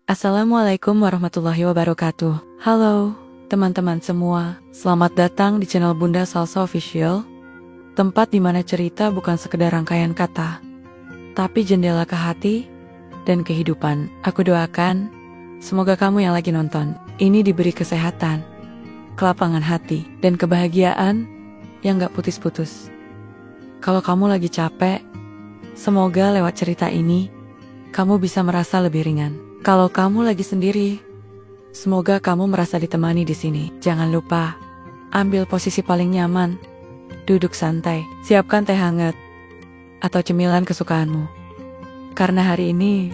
Assalamualaikum warahmatullahi wabarakatuh. Halo, teman-teman semua. Selamat datang di channel Bunda Salsa Official, tempat di mana cerita bukan sekedar rangkaian kata, tapi jendela ke hati dan kehidupan. Aku doakan, semoga kamu yang lagi nonton ini diberi kesehatan, kelapangan hati, dan kebahagiaan yang gak putus-putus. Kalau kamu lagi capek, semoga lewat cerita ini, kamu bisa merasa lebih ringan. Kalau kamu lagi sendiri, semoga kamu merasa ditemani di sini. Jangan lupa, ambil posisi paling nyaman, duduk santai, siapkan teh hangat, atau cemilan kesukaanmu. Karena hari ini,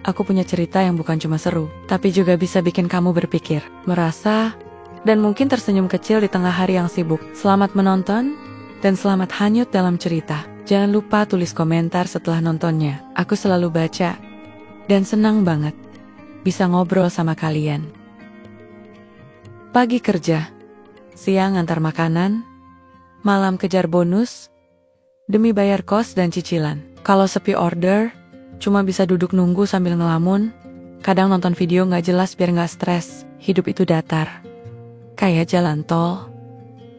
aku punya cerita yang bukan cuma seru, tapi juga bisa bikin kamu berpikir, merasa, dan mungkin tersenyum kecil di tengah hari yang sibuk. Selamat menonton, dan selamat hanyut dalam cerita. Jangan lupa tulis komentar setelah nontonnya. Aku selalu baca, dan senang banget bisa ngobrol sama kalian. Pagi kerja, siang antar makanan, malam kejar bonus, demi bayar kos dan cicilan. Kalau sepi order, cuma bisa duduk nunggu sambil ngelamun, kadang nonton video gak jelas biar gak stres. Hidup itu datar, kayak jalan tol,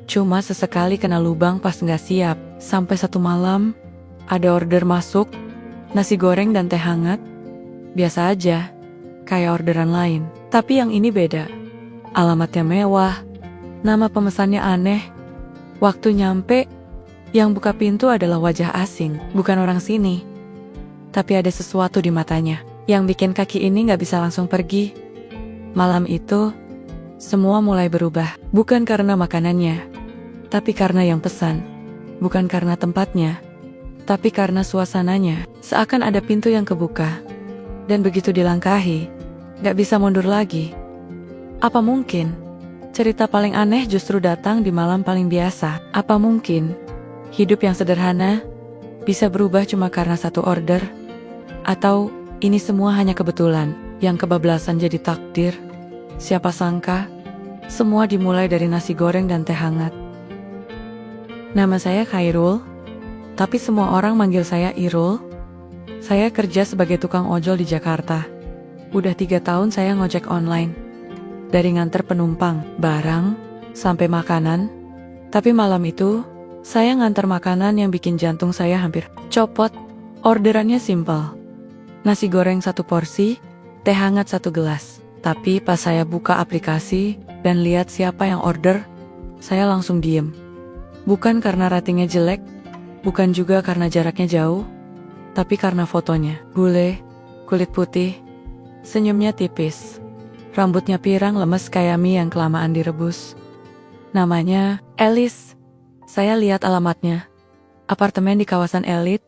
cuma sesekali kena lubang pas gak siap. Sampai satu malam, ada order masuk, nasi goreng dan teh hangat, biasa aja, kayak orderan lain. Tapi yang ini beda. Alamatnya mewah, nama pemesannya aneh. Waktu nyampe, yang buka pintu adalah wajah asing, bukan orang sini. Tapi ada sesuatu di matanya, yang bikin kaki ini gak bisa langsung pergi. Malam itu, semua mulai berubah. Bukan karena makanannya, tapi karena yang pesan. Bukan karena tempatnya, tapi karena suasananya. Seakan ada pintu yang kebuka, dan begitu dilangkahi, gak bisa mundur lagi. Apa mungkin cerita paling aneh justru datang di malam paling biasa? Apa mungkin hidup yang sederhana bisa berubah cuma karena satu order? Atau ini semua hanya kebetulan yang kebablasan jadi takdir? Siapa sangka semua dimulai dari nasi goreng dan teh hangat. Nama saya Khairul, tapi semua orang manggil saya Irul. Saya kerja sebagai tukang ojol di Jakarta. Udah 3 tahun saya ngojek online. Dari nganter penumpang, barang, sampai makanan. Tapi malam itu, saya nganter makanan yang bikin jantung saya hampir copot. Orderannya simpel. Nasi goreng 1 porsi, teh hangat 1 gelas. Tapi pas saya buka aplikasi dan lihat siapa yang order, saya langsung diem. Bukan karena ratingnya jelek, bukan juga karena jaraknya jauh, tapi karena fotonya. Bule, kulit putih, senyumnya tipis, rambutnya pirang lemes kayak mie yang kelamaan direbus. Namanya Elis. Saya lihat alamatnya, apartemen di kawasan elit.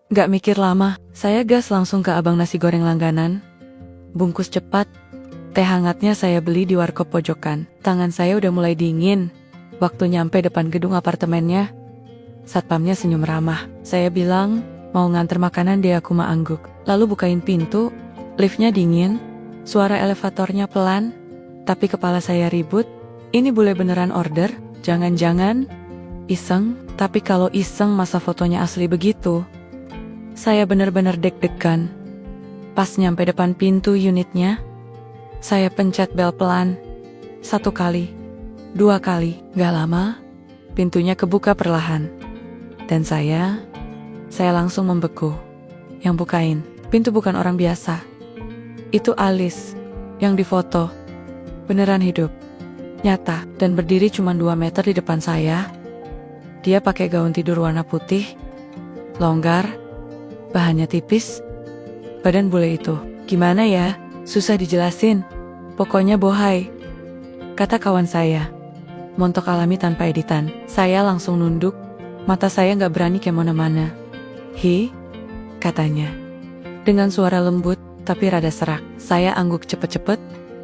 Gak mikir lama, saya gas langsung ke abang nasi goreng langganan. Bungkus cepat, teh hangatnya saya beli di warkop pojokan. Tangan saya udah mulai dingin. Waktu nyampe depan gedung apartemennya, satpamnya senyum ramah. Saya bilang, mau nganter makanan, dia aku mah angguk. Lalu bukain pintu, liftnya dingin, suara elevatornya pelan, tapi kepala saya ribut. Ini bule beneran order? Jangan-jangan iseng? Tapi kalau iseng masa fotonya asli begitu? Saya bener-bener deg-degan. Pas nyampe depan pintu unitnya, saya pencet bel pelan. 1 kali, 2 kali, gak lama, pintunya kebuka perlahan. Dan saya langsung membeku. Yang bukain pintu bukan orang biasa. Itu Alis yang difoto. Beneran hidup, nyata, dan berdiri cuma 2 meter di depan saya. Dia pakai gaun tidur warna putih, longgar, bahannya tipis. Badan bule itu, gimana ya, susah dijelasin. Pokoknya bohai, kata kawan saya. Montok alami tanpa editan. Saya langsung nunduk, mata saya gak berani kemana-mana. Hi, katanya, dengan suara lembut tapi rada serak. Saya angguk cepet-cepet,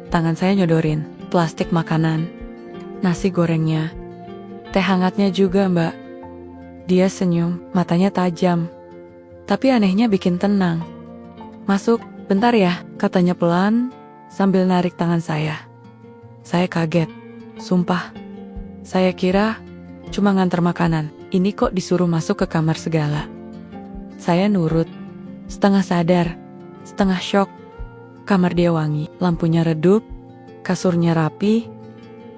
tangan saya nyodorin plastik makanan, nasi gorengnya, teh hangatnya juga mbak. Dia senyum, matanya tajam, tapi anehnya bikin tenang. Masuk, bentar ya, katanya pelan sambil narik tangan saya. Saya kaget, sumpah. Saya kira cuma nganter makanan, ini kok disuruh masuk ke kamar segala. Saya nurut, setengah sadar, setengah shock. Kamar dia wangi, lampunya redup, kasurnya rapi.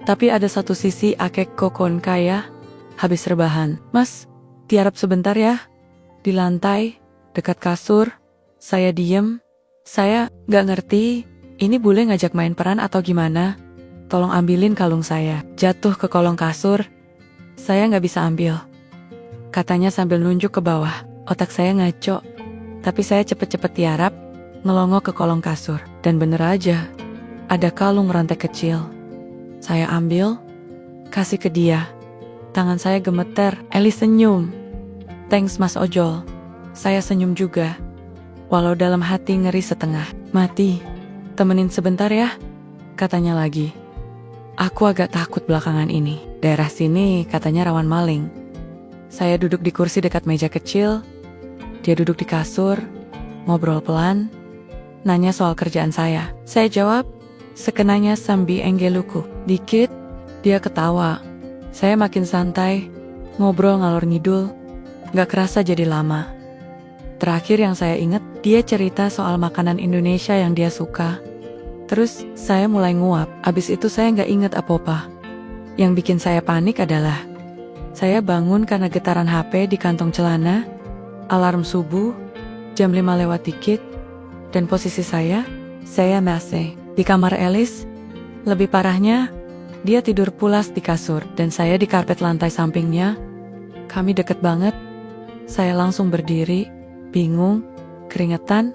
Tapi ada satu sisi akek kokon kaya, habis rebahan. Mas, tiarap sebentar ya. Di lantai, dekat kasur, saya diem. Saya gak ngerti, ini bule ngajak main peran atau gimana. Tolong ambilin kalung saya. Jatuh ke kolong kasur, saya gak bisa ambil. Katanya sambil nunjuk ke bawah. Otak saya ngaco, tapi saya cepet-cepet tiarap, ngelongo ke kolong kasur. Dan bener aja, ada kalung rantai kecil. Saya ambil, kasih ke dia. Tangan saya gemeter. Eli senyum. Thanks Mas Ojol. Saya senyum juga, walau dalam hati ngeri setengah. Mati, temenin sebentar ya, katanya lagi. Aku agak takut belakangan ini. Daerah sini katanya rawan maling. Saya duduk di kursi dekat meja kecil, dia duduk di kasur, ngobrol pelan, nanya soal kerjaan saya. Saya jawab, sekenanya sambi enggeluku. Dikit, dia ketawa. Saya makin santai, ngobrol ngalor ngidul, gak kerasa jadi lama. Terakhir yang saya ingat, dia cerita soal makanan Indonesia yang dia suka. Terus saya mulai nguap, abis itu saya gak ingat apa-apa. Yang bikin saya panik adalah, saya bangun karena getaran HP di kantong celana, alarm subuh, jam 5 lewat dikit, dan posisi saya masih di kamar Elis. Lebih parahnya, dia tidur pulas di kasur, dan saya di karpet lantai sampingnya. Kami deket banget. Saya langsung berdiri, bingung, keringetan.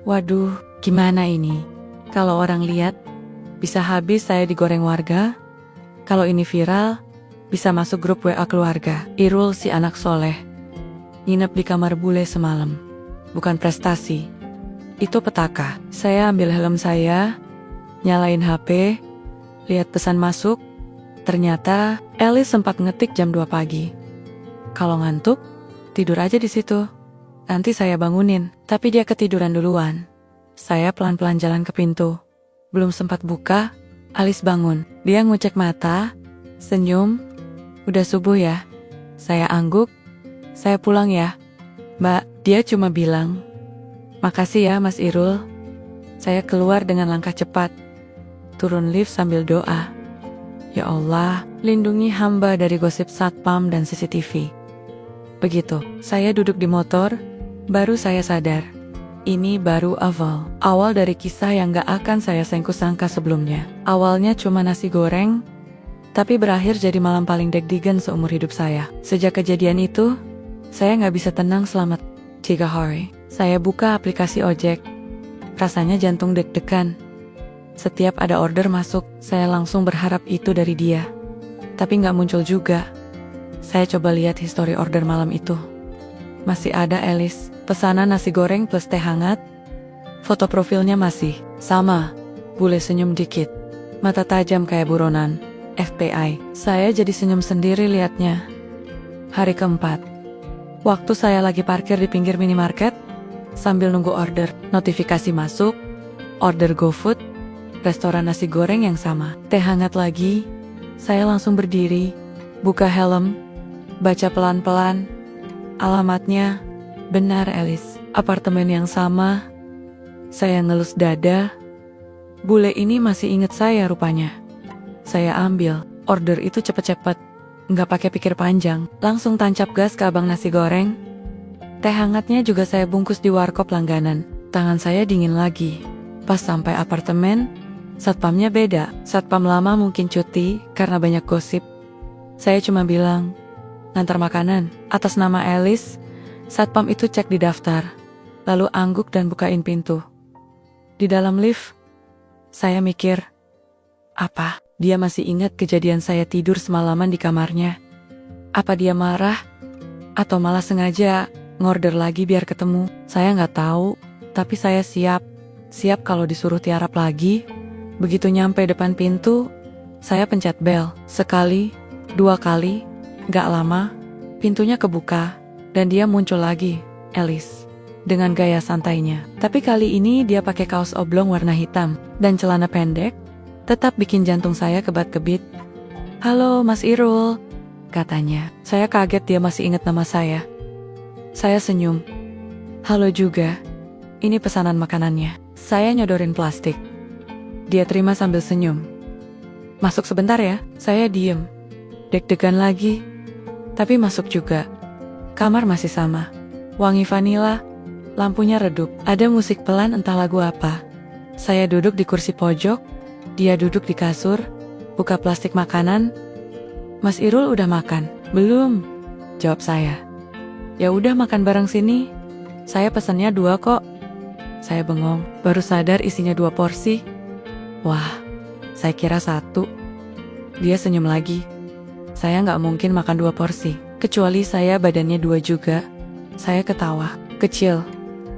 Waduh, gimana ini? Kalau orang lihat, bisa habis saya digoreng warga. Kalau ini viral, bisa masuk grup WA keluarga. Irul si anak soleh nginep di kamar bule semalam. Bukan prestasi, itu petaka. Saya ambil helm saya, nyalain HP, lihat pesan masuk. Ternyata Elis sempat ngetik jam 2 pagi. Kalau ngantuk, tidur aja di situ. Nanti saya bangunin, tapi dia ketiduran duluan. Saya pelan-pelan jalan ke pintu. Belum sempat buka, Alis bangun. Dia ngucek mata, senyum. Udah subuh ya? Saya angguk. Saya pulang ya, Mbak. Dia cuma bilang, makasih ya Mas Irul. Saya keluar dengan langkah cepat, turun lift sambil doa. Ya Allah, lindungi hamba dari gosip satpam dan CCTV. Begitu, saya duduk di motor, baru saya sadar. Ini baru awal dari kisah yang gak akan saya sangka sebelumnya. Awalnya cuma nasi goreng, tapi berakhir jadi malam paling deg-degan seumur hidup saya. Sejak kejadian itu, saya gak bisa tenang selama 3 hari. Saya buka aplikasi ojek, rasanya jantung deg-degan. Setiap ada order masuk, saya langsung berharap itu dari dia. Tapi gak muncul juga. Saya coba lihat histori order malam itu. Masih ada Elis, pesanan nasi goreng plus teh hangat. Foto profilnya masih sama, bule senyum dikit, mata tajam kayak buronan FBI. Saya jadi senyum sendiri liatnya. Hari keempat, waktu saya lagi parkir di pinggir minimarket, sambil nunggu order, notifikasi masuk, order GoFood, restoran nasi goreng yang sama, teh hangat lagi. Saya langsung berdiri, buka helm, baca pelan-pelan. Alamatnya, benar Elis, apartemen yang sama. Saya ngelus dada. Bule ini masih inget saya rupanya. Saya ambil order itu cepet-cepet, nggak pakai pikir panjang, langsung tancap gas ke abang nasi goreng. Teh hangatnya juga saya bungkus di warkop langganan. Tangan saya dingin lagi. Pas sampai apartemen, satpamnya beda. Satpam lama mungkin cuti karena banyak gosip. Saya cuma bilang, ngantar makanan, atas nama Elis. Satpam itu cek di daftar, lalu angguk dan bukain pintu. Di dalam lift, saya mikir, apa dia masih ingat kejadian saya tidur semalaman di kamarnya? Apa dia marah? Atau malah sengaja ngorder lagi biar ketemu? Saya nggak tahu, tapi saya siap kalau disuruh tiarap lagi. Begitu nyampe depan pintu, saya pencet bel. Sekali, 2 kali, gak lama, pintunya kebuka, dan dia muncul lagi, Elis, dengan gaya santainya. Tapi kali ini dia pakai kaos oblong warna hitam, dan celana pendek, tetap bikin jantung saya kebat-kebit. Halo Mas Irul, katanya. Saya kaget dia masih ingat nama saya. Saya senyum. Halo juga, ini pesanan makanannya. Saya nyodorin plastik. Dia terima sambil senyum. Masuk sebentar ya, saya diem. Deg-degan lagi, tapi masuk juga. Kamar masih sama. Wangi vanila, lampunya redup. Ada musik pelan entah lagu apa. Saya duduk di kursi pojok, dia duduk di kasur, buka plastik makanan. Mas Irul udah makan? Belum, jawab saya. Ya udah makan bareng sini. Saya pesannya 2 kok. Saya bengong, baru sadar isinya 2 porsi. Wah, saya kira 1. Dia senyum lagi. Saya nggak mungkin makan 2 porsi, kecuali saya badannya 2 juga. Saya ketawa, kecil.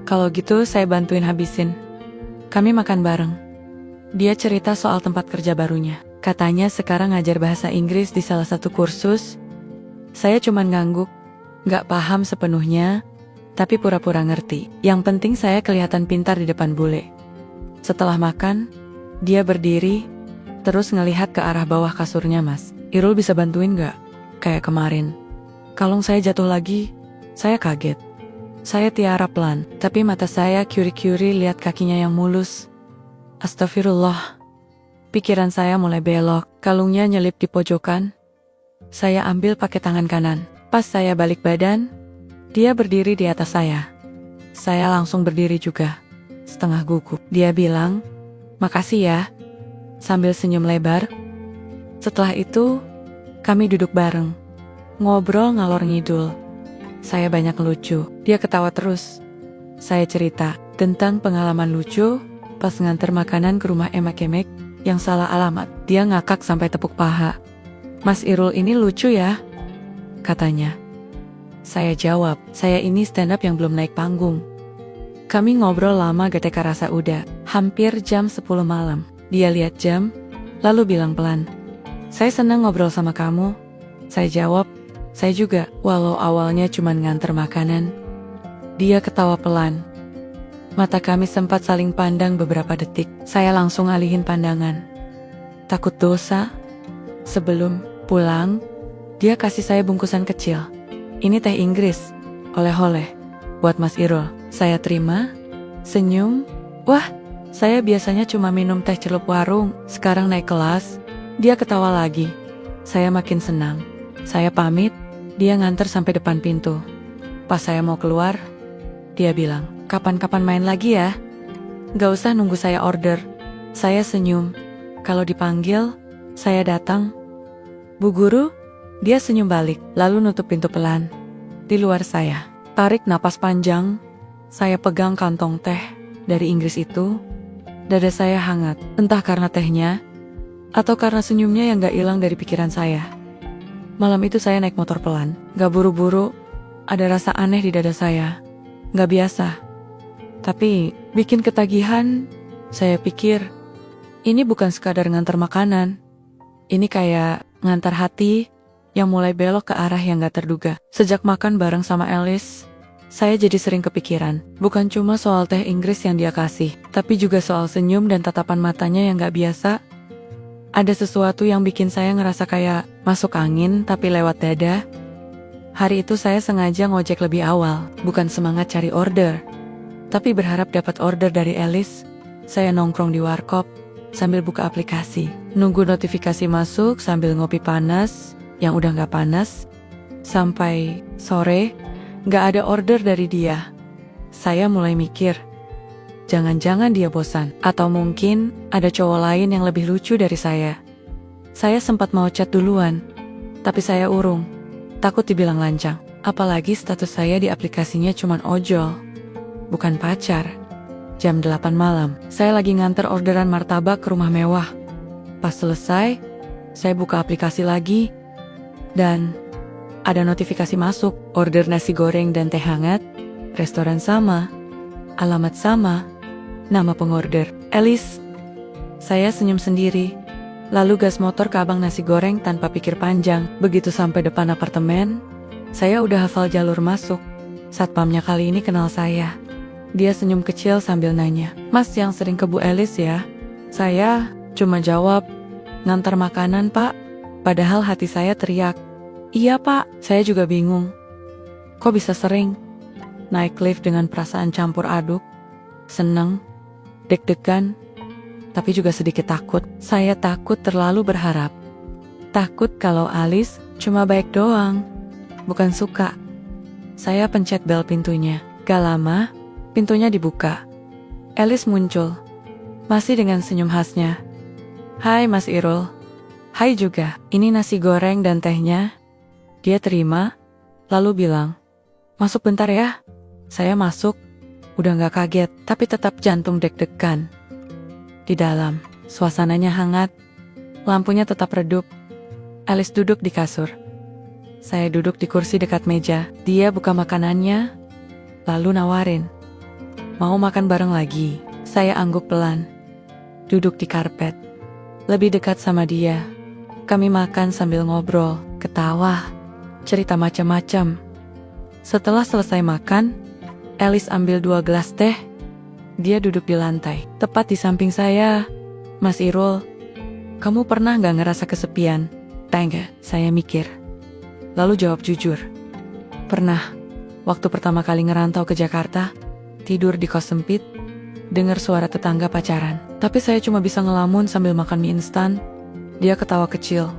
Kalau gitu saya bantuin habisin. Kami makan bareng. Dia cerita soal tempat kerja barunya. Katanya sekarang ngajar bahasa Inggris di salah satu kursus. Saya cuman ngangguk, nggak paham sepenuhnya, tapi pura-pura ngerti. Yang penting saya kelihatan pintar di depan bule. Setelah makan, dia berdiri, terus ngelihat ke arah bawah kasurnya. Mas Irul bisa bantuin nggak? Kayak kemarin. Kalung saya jatuh lagi, saya kaget. Saya tiarap pelan, tapi mata saya curi-curi lihat kakinya yang mulus. Astagfirullah. Pikiran saya mulai belok, kalungnya nyelip di pojokan. Saya ambil pakai tangan kanan. Pas saya balik badan, dia berdiri di atas saya. Saya langsung berdiri juga, setengah gugup. Dia bilang, "Makasih ya," sambil senyum lebar. Setelah itu, kami duduk bareng, ngobrol ngalor ngidul. Saya banyak lucu, dia ketawa terus. Saya cerita tentang pengalaman lucu pas nganter makanan ke rumah emak-emek yang salah alamat. Dia ngakak sampai tepuk paha. "Mas Irul ini lucu ya," katanya. Saya jawab, "Saya ini stand up yang belum naik panggung." Kami ngobrol lama gak teka rasa udah, hampir jam 10 malam. Dia lihat jam, lalu bilang pelan, "Saya senang ngobrol sama kamu." Saya jawab, "Saya juga," walau awalnya cuma nganter makanan. Dia ketawa pelan. Mata kami sempat saling pandang beberapa detik. Saya langsung alihin pandangan. Takut dosa. Sebelum pulang, dia kasih saya bungkusan kecil. "Ini teh Inggris, oleh-oleh, buat Mas Irul." Saya terima, senyum. Wah, saya biasanya cuma minum teh celup warung, sekarang naik kelas. Dia ketawa lagi. Saya makin senang. Saya pamit, dia nganter sampai depan pintu. Pas saya mau keluar, dia bilang, "Kapan-kapan main lagi ya? Gak usah nunggu saya order." Saya senyum. Kalau dipanggil, saya datang. "Bu Guru?" Dia senyum balik, lalu nutup pintu pelan. Di luar saya, tarik napas panjang. Saya pegang kantong teh dari Inggris itu. Dada saya hangat, entah karena tehnya, atau karena senyumnya yang gak hilang dari pikiran saya. Malam itu saya naik motor pelan, gak buru-buru. Ada rasa aneh di dada saya, gak biasa. Tapi bikin ketagihan. Saya pikir, ini bukan sekadar ngantar makanan. Ini kayak ngantar hati yang mulai belok ke arah yang gak terduga. Sejak makan bareng sama Alice, saya jadi sering kepikiran. Bukan cuma soal teh Inggris yang dia kasih, tapi juga soal senyum dan tatapan matanya yang gak biasa. Ada sesuatu yang bikin saya ngerasa kayak masuk angin tapi lewat dada. Hari itu saya sengaja ngojek lebih awal, bukan semangat cari order, tapi berharap dapat order dari Alice. Saya nongkrong di warkop sambil buka aplikasi, nunggu notifikasi masuk sambil ngopi panas yang udah gak panas. Sampai sore, gak ada order dari dia. Saya mulai mikir, jangan-jangan dia bosan, atau mungkin ada cowok lain yang lebih lucu dari saya. Saya sempat mau chat duluan, tapi saya urung, takut dibilang lancang. Apalagi status saya di aplikasinya cuman ojol, bukan pacar. Jam 8 malam, saya lagi nganter orderan martabak ke rumah mewah. Pas selesai, saya buka aplikasi lagi, dan ada notifikasi masuk, order nasi goreng dan teh hangat, restoran sama, alamat sama, nama pengorder, Alice. Saya senyum sendiri, lalu gas motor ke abang nasi goreng tanpa pikir panjang. Begitu sampai depan apartemen, saya udah hafal jalur masuk. Satpamnya kali ini kenal saya. Dia senyum kecil sambil nanya, "Mas yang sering ke Bu Alice ya?" Saya cuma jawab, "Ngantar makanan pak." Padahal hati saya teriak, "Iya pak." Saya juga bingung, kok bisa sering? Naik lift dengan perasaan campur aduk, seneng, Deg-degan, tapi juga sedikit takut. Saya takut terlalu berharap. Takut kalau Alice cuma baik doang, bukan suka. Saya pencet bel pintunya. Gak lama, pintunya dibuka. Alice muncul, masih dengan senyum khasnya. "Hai Mas Irul." "Hai juga, ini nasi goreng dan tehnya." Dia terima, lalu bilang, "Masuk bentar ya." Saya masuk, udah gak kaget, tapi tetap jantung deg-degan. Di dalam, suasananya hangat, lampunya tetap redup. Alice duduk di kasur. Saya duduk di kursi dekat meja. Dia buka makanannya, lalu nawarin, "Mau makan bareng lagi?" Saya angguk pelan, duduk di karpet, lebih dekat sama dia. Kami makan sambil ngobrol, ketawa, cerita macam-macam. Setelah selesai makan, Alice ambil 2 gelas teh. Dia duduk di lantai, tepat di samping saya. "Mas Irul, kamu pernah gak ngerasa kesepian?" "Tengah," saya mikir. Lalu jawab jujur. "Pernah. Waktu pertama kali ngerantau ke Jakarta, tidur di kos sempit, dengar suara tetangga pacaran. Tapi saya cuma bisa ngelamun sambil makan mie instan." Dia ketawa kecil.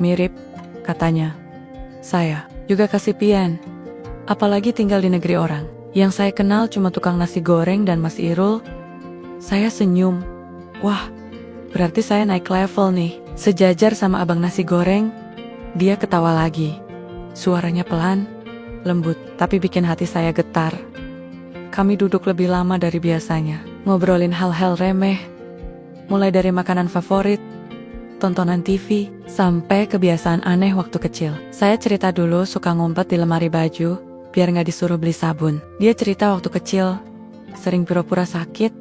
"Mirip," katanya. "Saya juga kesepian. Apalagi tinggal di negeri orang. Yang saya kenal cuma tukang nasi goreng dan Mas Irul." Saya senyum. Wah, berarti saya naik level nih. Sejajar sama abang nasi goreng. Dia ketawa lagi. Suaranya pelan, lembut, tapi bikin hati saya getar. Kami duduk lebih lama dari biasanya, ngobrolin hal-hal remeh. Mulai dari makanan favorit, tontonan TV, sampai kebiasaan aneh waktu kecil. Saya cerita dulu suka ngumpet di lemari baju, biar gak disuruh beli sabun. Dia cerita waktu kecil, sering pura-pura sakit,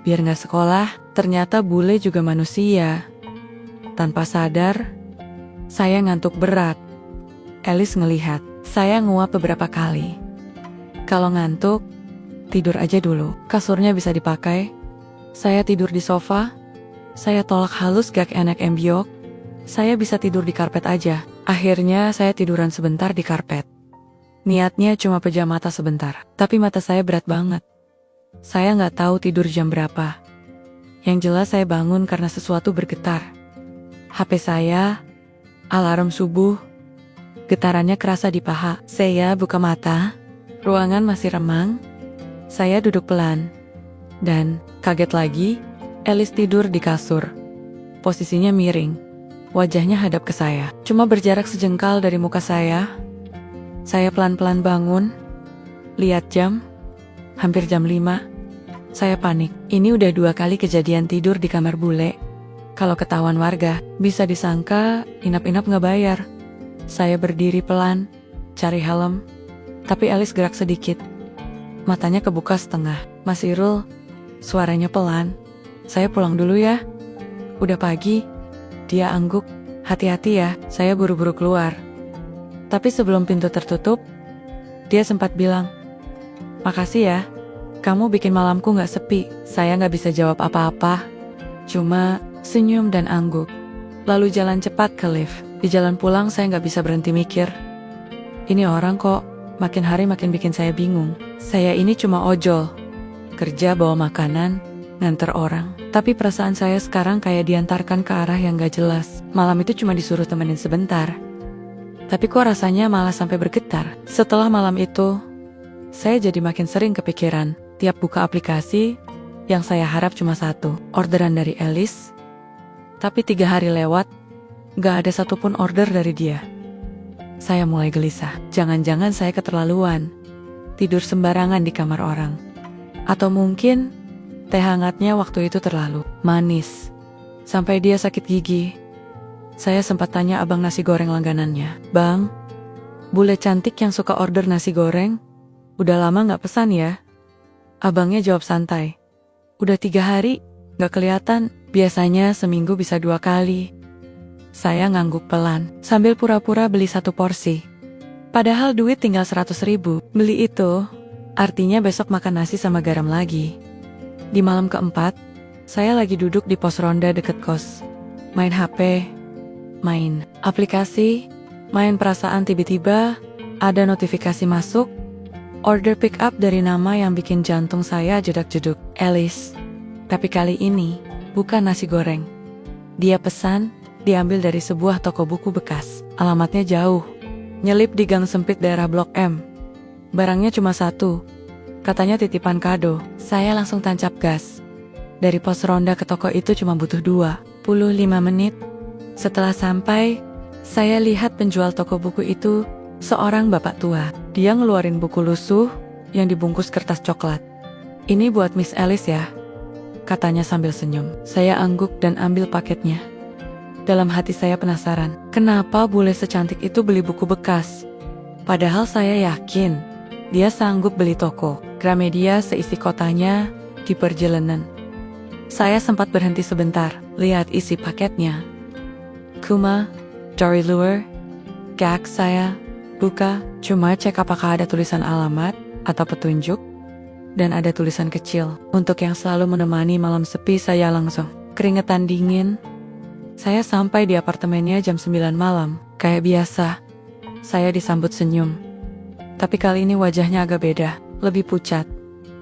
biar gak sekolah. Ternyata bule juga manusia. Tanpa sadar, saya ngantuk berat. Alice ngelihat, saya nguap beberapa kali. Kalau ngantuk, tidur aja dulu. Kasurnya bisa dipakai. Saya tidur di sofa. Saya tolak halus gak enak embiok. Saya bisa tidur di karpet aja. Akhirnya saya tiduran sebentar di karpet. Niatnya cuma pejam mata sebentar, tapi mata saya berat banget. Saya nggak tahu tidur jam berapa. Yang jelas saya bangun karena sesuatu bergetar. HP saya, alarm subuh, getarannya kerasa di paha. Saya buka mata, ruangan masih remang. Saya duduk pelan, dan kaget lagi, Alice tidur di kasur. Posisinya miring, wajahnya hadap ke saya, cuma berjarak sejengkal dari muka saya. Saya pelan-pelan bangun, lihat jam, hampir jam 5. Saya panik, ini udah 2 kali kejadian tidur di kamar bule. Kalau ketahuan warga, bisa disangka inap-inap nggak bayar. Saya berdiri pelan, cari helm, tapi Alice gerak sedikit. Matanya kebuka setengah. "Mas Irul," suaranya pelan, "saya pulang dulu ya. Udah pagi." Dia angguk, "Hati-hati ya." Saya buru-buru keluar. Tapi sebelum pintu tertutup, dia sempat bilang, "Makasih ya, kamu bikin malamku gak sepi." Saya gak bisa jawab apa-apa, cuma senyum dan angguk. Lalu jalan cepat ke lift. Di jalan pulang saya gak bisa berhenti mikir, ini orang kok makin hari makin bikin saya bingung. Saya ini cuma ojol, kerja bawa makanan, nganter orang. Tapi perasaan saya sekarang kayak diantarkan ke arah yang gak jelas. Malam itu cuma disuruh temenin sebentar, tapi kok rasanya malah sampai bergetar. Setelah malam itu, saya jadi makin sering kepikiran. Tiap buka aplikasi, yang saya harap cuma satu, orderan dari Alice. Tapi 3 hari lewat, gak ada satupun order dari dia. Saya mulai gelisah. Jangan-jangan saya keterlaluan, tidur sembarangan di kamar orang. Atau mungkin, teh hangatnya waktu itu terlalu manis, sampai dia sakit gigi. Saya sempat tanya abang nasi goreng langganannya, "Bang, bule cantik yang suka order nasi goreng, udah lama gak pesan ya?" Abangnya jawab santai, "Udah 3 hari, gak kelihatan, biasanya seminggu bisa 2 kali." Saya ngangguk pelan, sambil pura-pura beli 1 porsi. Padahal duit tinggal 100.000. Beli itu, artinya besok makan nasi sama garam lagi. Di malam keempat, saya lagi duduk di pos ronda deket kos. Main HP, main aplikasi, main perasaan. Tiba-tiba ada notifikasi masuk, order pick up dari nama yang bikin jantung saya jedak-jeduk. Alice. Tapi kali ini, bukan nasi goreng. Dia pesan, diambil dari sebuah toko buku bekas. Alamatnya jauh, nyelip di gang sempit daerah Blok M. Barangnya cuma satu, katanya titipan kado. Saya langsung tancap gas. Dari pos ronda ke toko itu cuma butuh 25 menit. Setelah sampai, saya lihat penjual toko buku itu seorang bapak tua. Dia ngeluarin buku lusuh yang dibungkus kertas coklat. "Ini buat Miss Alice ya," katanya sambil senyum. Saya angguk dan ambil paketnya. Dalam hati saya penasaran, kenapa bule secantik itu beli buku bekas? Padahal saya yakin dia sanggup beli toko Gramedia seisi kotanya di perjalanan. Saya sempat berhenti sebentar, lihat isi paketnya. Kuma, dari luar, gak saya buka, cuma cek apakah ada tulisan alamat atau petunjuk. Dan ada tulisan kecil, untuk yang selalu menemani malam sepi. Saya langsung keringetan dingin. Saya sampai di apartemennya jam 9 malam. Kayak biasa, saya disambut senyum. Tapi kali ini wajahnya agak beda, lebih pucat,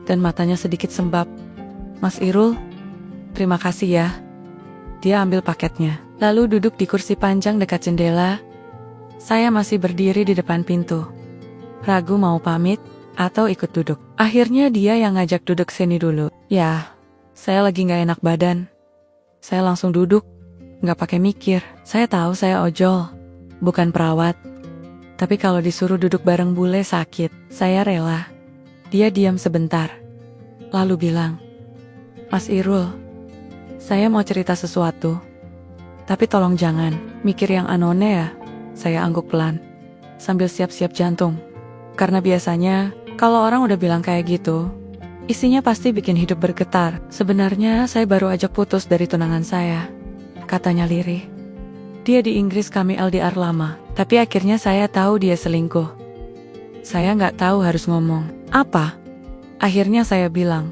dan matanya sedikit sembab. "Mas Irul, terima kasih ya." Dia ambil paketnya, lalu duduk di kursi panjang dekat jendela. Saya masih berdiri di depan pintu, ragu mau pamit atau ikut duduk. Akhirnya dia yang ngajak duduk sini dulu. Ya, saya lagi gak enak badan. Saya langsung duduk, gak pakai mikir. Saya tahu saya ojol, bukan perawat. Tapi kalau disuruh duduk bareng bule sakit, saya rela. Dia diam sebentar, lalu bilang, "Mas Irul, saya mau cerita sesuatu. Tapi tolong jangan mikir yang anone ya." Saya angguk pelan, sambil siap-siap jantung. Karena biasanya, kalau orang udah bilang kayak gitu, isinya pasti bikin hidup bergetar. "Sebenarnya saya baru aja putus dari tunangan saya," katanya lirih. "Dia di Inggris, kami LDR lama, tapi akhirnya saya tahu dia selingkuh." Saya nggak tahu harus ngomong apa. Akhirnya saya bilang,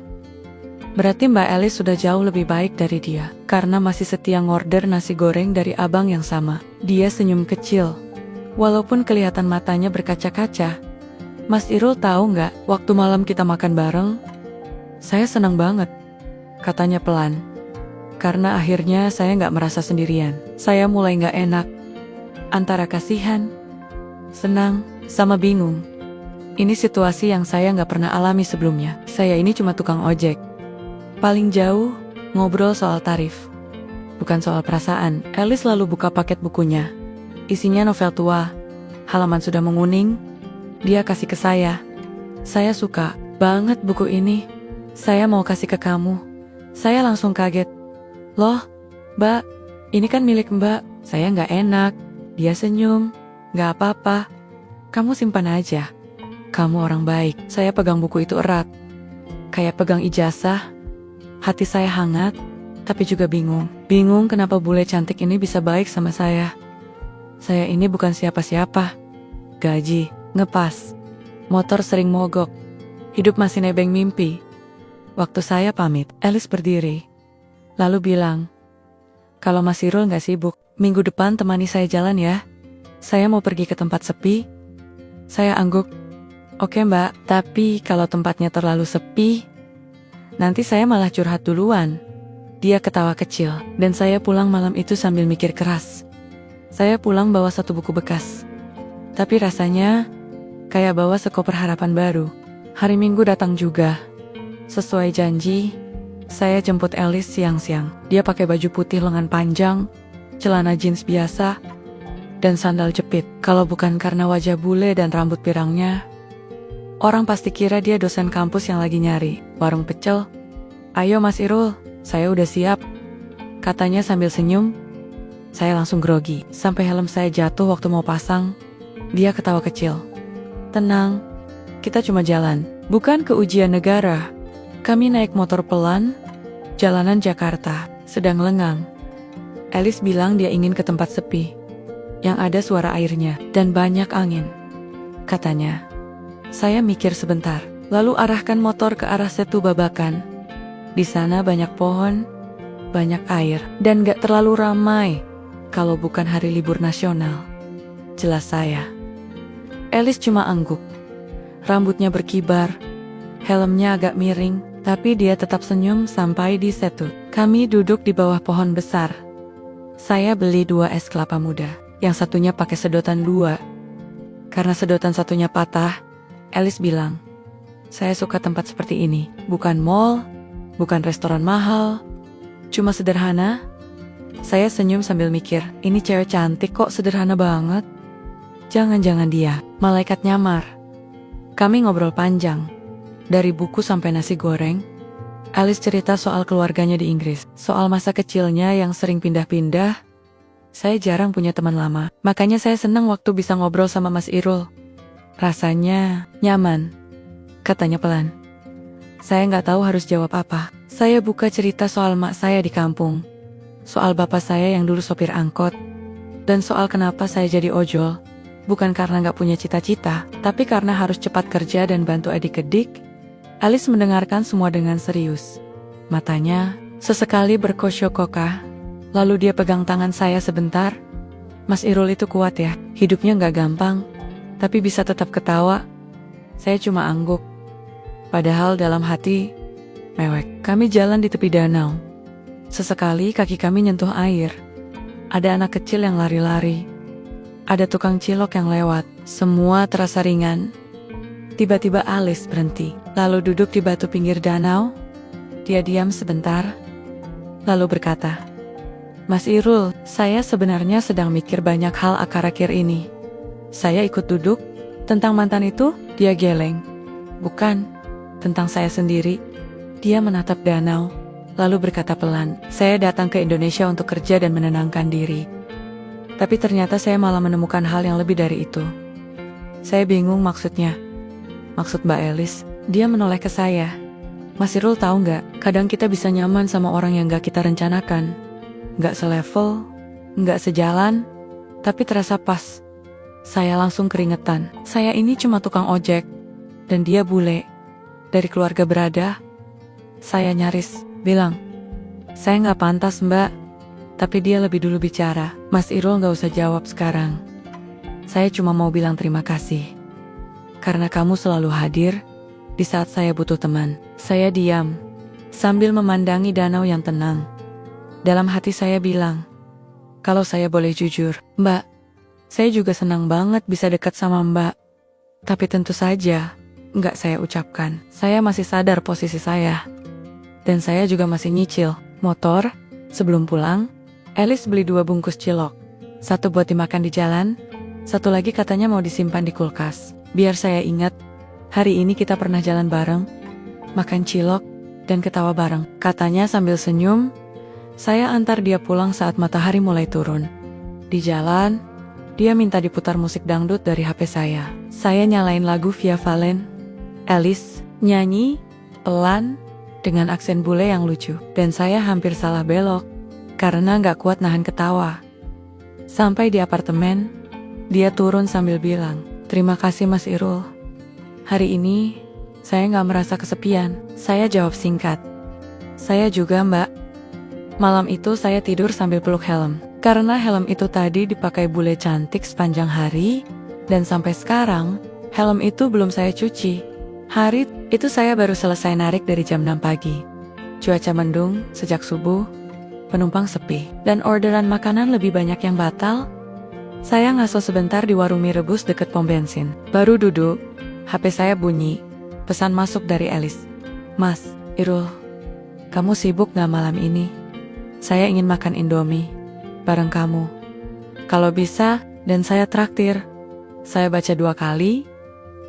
"Berarti Mbak Alice sudah jauh lebih baik dari dia, karena masih setia ngorder nasi goreng dari abang yang sama." Dia senyum kecil, walaupun kelihatan matanya berkaca-kaca. "Mas Irul tahu nggak, waktu malam kita makan bareng, saya senang banget," katanya pelan. Karena akhirnya saya nggak merasa sendirian. Saya mulai nggak enak, antara kasihan, senang, sama bingung. Ini situasi yang saya nggak pernah alami sebelumnya. Saya ini cuma tukang ojek. Paling jauh, ngobrol soal tarif, bukan soal perasaan. Alice lalu buka paket bukunya. Isinya novel tua, halaman sudah menguning. Dia kasih ke saya. "Saya suka banget buku ini. Saya mau kasih ke kamu." Saya langsung kaget. "Loh, Mbak, ini kan milik Mbak." Saya nggak enak. Dia senyum. "Nggak apa-apa. Kamu simpan aja. Kamu orang baik." Saya pegang buku itu erat, kayak pegang ijazah. Hati saya hangat, tapi juga bingung. Bingung kenapa bule cantik ini bisa baik sama saya. Saya ini bukan siapa-siapa. Gaji ngepas, motor sering mogok, hidup masih nebeng mimpi. Waktu saya pamit, Alice berdiri, lalu bilang, "Kalau Mas Irul gak sibuk, minggu depan temani saya jalan ya. Saya mau pergi ke tempat sepi." Saya angguk, "Oke Mbak, tapi kalau tempatnya terlalu sepi, nanti saya malah curhat duluan." Dia ketawa kecil, dan saya pulang malam itu sambil mikir keras. Saya pulang bawa satu buku bekas, tapi rasanya kayak bawa sekoper harapan baru. Hari Minggu datang juga. Sesuai janji, saya jemput Alice siang-siang. Dia pakai baju putih lengan panjang, celana jeans biasa, dan sandal jepit. Kalau bukan karena wajah bule dan rambut pirangnya, orang pasti kira dia dosen kampus yang lagi nyari warung pecel. "Ayo Mas Irul, saya udah siap," katanya sambil senyum. Saya langsung grogi, sampai helm saya jatuh waktu mau pasang. Dia ketawa kecil. "Tenang, kita cuma jalan, bukan ke ujian negara." Kami naik motor pelan, jalanan Jakarta sedang lengang. Alice bilang dia ingin ke tempat sepi, yang ada suara airnya dan banyak angin, katanya. Saya mikir sebentar, lalu arahkan motor ke arah Setu Babakan. Di sana banyak pohon, banyak air, dan gak terlalu ramai kalau bukan hari libur nasional. Jelas saya. Alice cuma angguk. Rambutnya berkibar, helmnya agak miring, Tapi dia tetap senyum sampai di situ. Kami duduk di bawah pohon besar. Saya beli 2 es kelapa muda. Yang satunya pakai sedotan 2. Karena sedotan satunya patah, Alice bilang, "Saya suka tempat seperti ini. Bukan mall, bukan restoran mahal, cuma sederhana." Saya senyum sambil mikir, ini cewek cantik kok sederhana banget. Jangan-jangan dia, malaikat nyamar. Kami ngobrol panjang. Dari buku sampai nasi goreng. Alice cerita soal keluarganya di Inggris. Soal masa kecilnya yang sering pindah-pindah. Saya jarang punya teman lama. Makanya saya senang waktu bisa ngobrol sama Mas Irul. Rasanya nyaman. Katanya pelan. Saya nggak tahu harus jawab apa. Saya buka cerita soal mak saya di kampung. Soal bapak saya yang dulu sopir angkot. Dan soal kenapa saya jadi ojol. Bukan karena nggak punya cita-cita, tapi karena harus cepat kerja dan bantu adik-adik. Alice mendengarkan semua dengan serius. Matanya sesekali berkosyok-kokah. Lalu dia pegang tangan saya sebentar. Mas Irul itu kuat ya, hidupnya nggak gampang, tapi bisa tetap ketawa. Saya cuma angguk. Padahal dalam hati, mewek. Kami jalan di tepi danau. Sesekali kaki kami nyentuh air. Ada anak kecil yang lari-lari. Ada tukang cilok yang lewat. Semua terasa ringan. Tiba-tiba Alice berhenti, lalu duduk di batu pinggir danau. Dia diam sebentar, lalu berkata, "Mas Irul, saya sebenarnya sedang mikir banyak hal akhir-akhir ini." Saya ikut duduk. Tentang mantan itu, dia geleng. "Bukan, tentang saya sendiri." Dia menatap danau, lalu berkata pelan, "Saya datang ke Indonesia untuk kerja dan menenangkan diri. Tapi ternyata saya malah menemukan hal yang lebih dari itu." Saya bingung maksudnya. "Maksud Mbak Alice?" Dia menoleh ke saya. "Mas Irul tahu nggak, kadang kita bisa nyaman sama orang yang nggak kita rencanakan. Nggak selevel, nggak sejalan, tapi terasa pas." Saya langsung keringetan. Saya ini cuma tukang ojek, dan dia bule. Dari keluarga berada. Saya nyaris bilang, "Saya nggak pantas Mbak." Tapi dia lebih dulu bicara. "Mas Irul nggak usah jawab sekarang. Saya cuma mau bilang terima kasih. Karena kamu selalu hadir di saat saya butuh teman." Saya diam, sambil memandangi danau yang tenang. Dalam hati saya bilang, kalau saya boleh jujur, "Mbak, saya juga senang banget bisa dekat sama Mbak." Tapi tentu saja, nggak saya ucapkan. Saya masih sadar posisi saya. Dan saya juga masih nyicil motor. Sebelum pulang, Alice beli 2 bungkus cilok. 1 buat dimakan di jalan, 1 lagi katanya mau disimpan di kulkas. Biar saya ingat, hari ini kita pernah jalan bareng, makan cilok, dan ketawa bareng. Katanya sambil senyum. Saya antar dia pulang saat matahari mulai turun. Di jalan, dia minta diputar musik dangdut dari HP saya. Saya nyalain lagu Via Valen. Alice nyanyi pelan dengan aksen bule yang lucu. Dan saya hampir salah belok karena nggak kuat nahan ketawa. Sampai di apartemen, dia turun sambil bilang, "Terima kasih Mas Irul. Hari ini saya nggak merasa kesepian." Saya jawab singkat, "Saya juga Mbak." Malam itu saya tidur sambil peluk helm. Karena helm itu tadi dipakai bule cantik sepanjang hari, dan sampai sekarang, helm itu belum saya cuci. Hari itu saya baru selesai narik dari jam 6 pagi. Cuaca mendung sejak subuh, penumpang sepi, dan orderan makanan lebih banyak yang batal. Saya ngaso sebentar di warung mie rebus deket pom bensin. Baru duduk, HP saya bunyi. Pesan masuk dari Alice. "Mas Irul, kamu sibuk gak malam ini? Saya ingin makan Indomie bareng kamu. Kalau bisa, dan saya traktir." Saya baca 2 kali,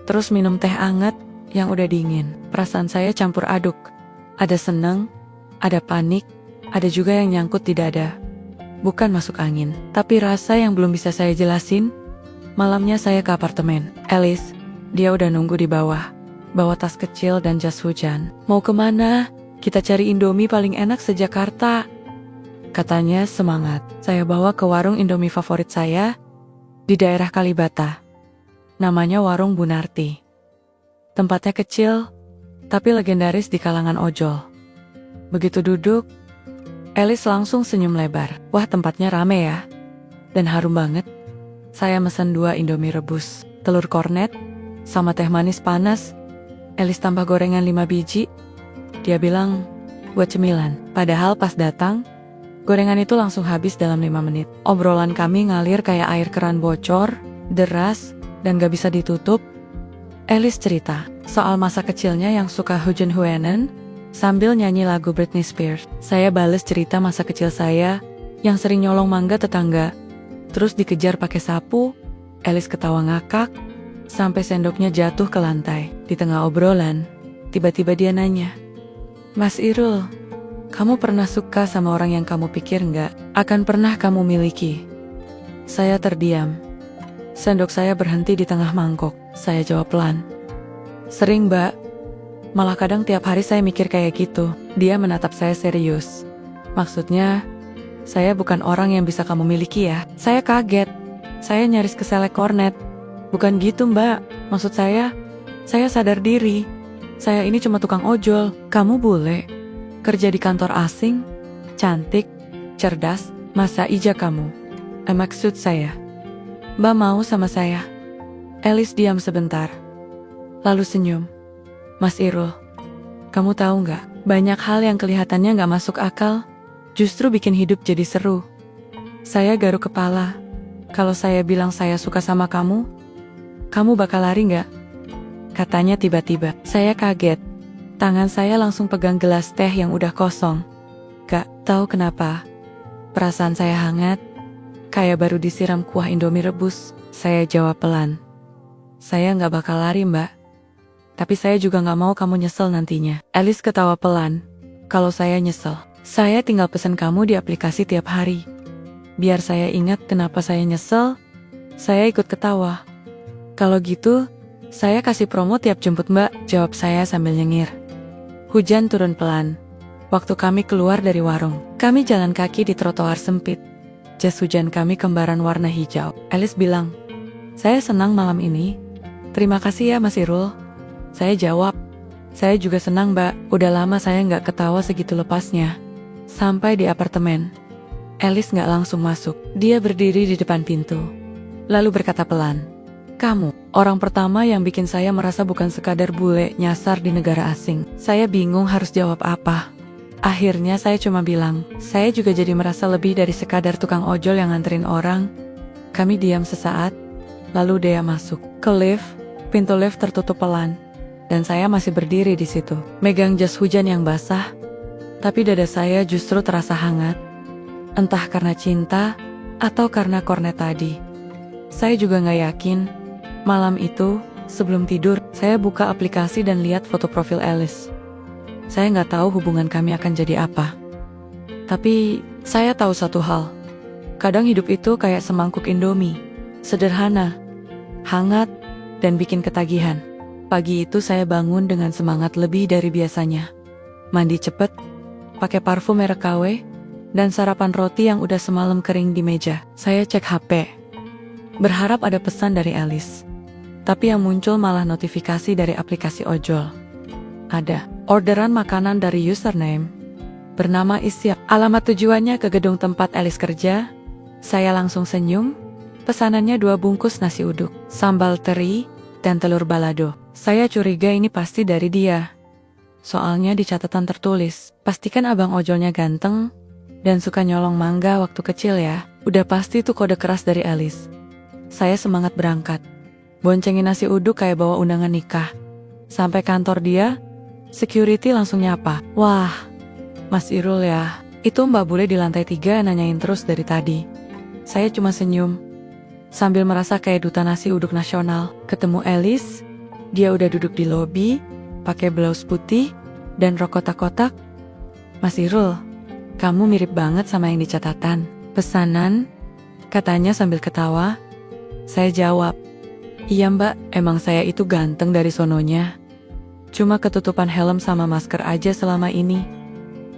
terus minum teh anget yang udah dingin. Perasaan saya campur aduk. Ada seneng, ada panik, ada juga yang nyangkut di dada. Bukan masuk angin, tapi rasa yang belum bisa saya jelasin. Malamnya saya ke apartemen. Alice, dia udah nunggu di bawah. Bawa tas kecil dan jas hujan. "Mau kemana? Kita cari Indomie paling enak se-Jakarta." Katanya semangat. Saya bawa ke warung Indomie favorit saya di daerah Kalibata. Namanya Warung Bunarti. Tempatnya kecil, tapi legendaris di kalangan ojol. Begitu duduk, Alice langsung senyum lebar. "Wah, tempatnya rame ya. Dan harum banget." Saya mesen 2 Indomie rebus, telur kornet, sama teh manis panas. Alice tambah gorengan 5 biji. Dia bilang, buat cemilan. Padahal pas datang, gorengan itu langsung habis dalam 5 menit. Obrolan kami ngalir kayak air keran bocor, deras, dan gak bisa ditutup. Alice cerita soal masa kecilnya yang suka hujan-hujanan sambil nyanyi lagu Britney Spears. Saya bales cerita masa kecil saya yang sering nyolong mangga tetangga, terus dikejar pakai sapu. Alice ketawa ngakak sampai sendoknya jatuh ke lantai. Di tengah obrolan, tiba-tiba dia nanya, "Mas Irul, kamu pernah suka sama orang yang kamu pikir nggak akan pernah kamu miliki?" Saya terdiam. Sendok saya berhenti di tengah mangkok. Saya jawab pelan, "Sering, Mbak. Malah kadang tiap hari saya mikir kayak gitu." Dia menatap saya serius. "Maksudnya, saya bukan orang yang bisa kamu miliki ya?" Saya kaget. Saya nyaris keselek kornet. "Bukan gitu, Mbak. Maksud saya sadar diri. Saya ini cuma tukang ojol. Kamu bule, kerja di kantor asing, cantik, cerdas, masa ija kamu? Maksud saya, Mbak mau sama saya?" Alice diam sebentar, lalu senyum. "Mas Irul, kamu tahu nggak, banyak hal yang kelihatannya nggak masuk akal, justru bikin hidup jadi seru." Saya garuk kepala. "Kalau saya bilang saya suka sama kamu bakal lari nggak?" Katanya tiba-tiba. Saya kaget. Tangan saya langsung pegang gelas teh yang udah kosong. Gak tahu kenapa, perasaan saya hangat, kayak baru disiram kuah Indomie rebus. Saya jawab pelan, "Saya nggak bakal lari, Mbak. Tapi saya juga nggak mau kamu nyesel nantinya." Alice ketawa pelan. "Kalau saya nyesel, saya tinggal pesan kamu di aplikasi tiap hari. Biar saya ingat kenapa saya nyesel." Saya ikut ketawa. "Kalau gitu, saya kasih promo tiap jemput Mbak," jawab saya sambil nyengir. Hujan turun pelan. Waktu kami keluar dari warung, kami jalan kaki di trotoar sempit. Jas hujan kami kembaran warna hijau. Alice bilang, "Saya senang malam ini. Terima kasih ya Mas Irul." Saya jawab, "Saya juga senang, Mbak. Udah lama saya nggak ketawa segitu lepasnya." Sampai di apartemen, Alice nggak langsung masuk. Dia berdiri di depan pintu, lalu berkata pelan, "Kamu, orang pertama yang bikin saya merasa bukan sekadar bule nyasar di negara asing." Saya bingung harus jawab apa. Akhirnya saya cuma bilang, "Saya juga jadi merasa lebih dari sekadar tukang ojol yang nganterin orang." Kami diam sesaat, lalu dia masuk ke lift. Pintu lift tertutup pelan, dan saya masih berdiri di situ, megang jas hujan yang basah. Tapi dada saya justru terasa hangat. Entah karena cinta atau karena kornet tadi. Saya juga gak yakin. Malam itu, sebelum tidur, saya buka aplikasi dan lihat foto profil Alice. Saya gak tahu hubungan kami akan jadi apa. Tapi, saya tahu satu hal. Kadang hidup itu kayak semangkuk Indomie. Sederhana, hangat, dan bikin ketagihan. Pagi itu saya bangun dengan semangat lebih dari biasanya. Mandi cepet, pakai parfum merek KW, dan sarapan roti yang udah semalam kering di meja. Saya cek HP, berharap ada pesan dari Alice. Tapi yang muncul malah notifikasi dari aplikasi ojol. Ada orderan makanan dari username bernama Isyap. Alamat tujuannya ke gedung tempat Alice kerja. Saya langsung senyum. Pesanannya 2 bungkus nasi uduk, sambal teri, dan telur balado. Saya curiga ini pasti dari dia. Soalnya di catatan tertulis, "Pastikan abang ojolnya ganteng dan suka nyolong mangga waktu kecil ya." Udah pasti tuh kode keras dari Alice. Saya semangat berangkat. Boncengin nasi uduk kayak bawa undangan nikah. Sampai kantor dia, security langsung nyapa. "Wah, Mas Irul ya? Itu Mbak Bule di lantai 3 nanyain terus dari tadi." Saya cuma senyum, sambil merasa kayak duta nasi uduk nasional. Ketemu Alice, dia udah duduk di lobi, pakai blouse putih, dan rok kotak-kotak. "Mas Irul, kamu mirip banget sama yang di catatan." "Pesanan?" katanya sambil ketawa. Saya jawab, "Iya Mbak, emang saya itu ganteng dari sononya. Cuma ketutupan helm sama masker aja selama ini."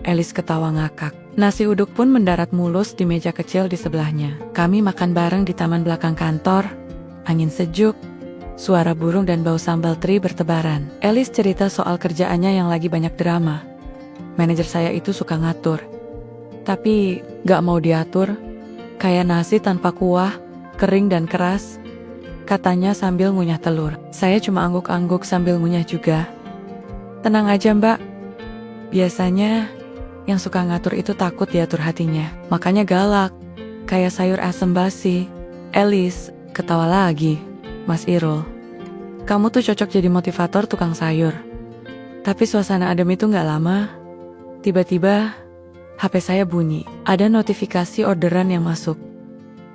Alice ketawa ngakak. Nasi uduk pun mendarat mulus di meja kecil di sebelahnya. Kami makan bareng di taman belakang kantor. Angin sejuk, suara burung dan bau sambal teri bertebaran. Alice cerita soal kerjaannya yang lagi banyak drama. Manajer saya itu suka ngatur, tapi gak mau diatur. Kayak nasi tanpa kuah, kering dan keras, katanya sambil ngunyah telur. Saya cuma angguk-angguk sambil ngunyah juga. "Tenang aja Mbak, Biasanya, yang suka ngatur itu takut diatur hatinya. Makanya galak, kayak sayur asem basi. Elis, ketawa lagi. Mas Irul, kamu tuh cocok jadi motivator tukang sayur. Tapi suasana adem itu gak lama. Tiba-tiba, HP saya bunyi. Ada notifikasi orderan yang masuk.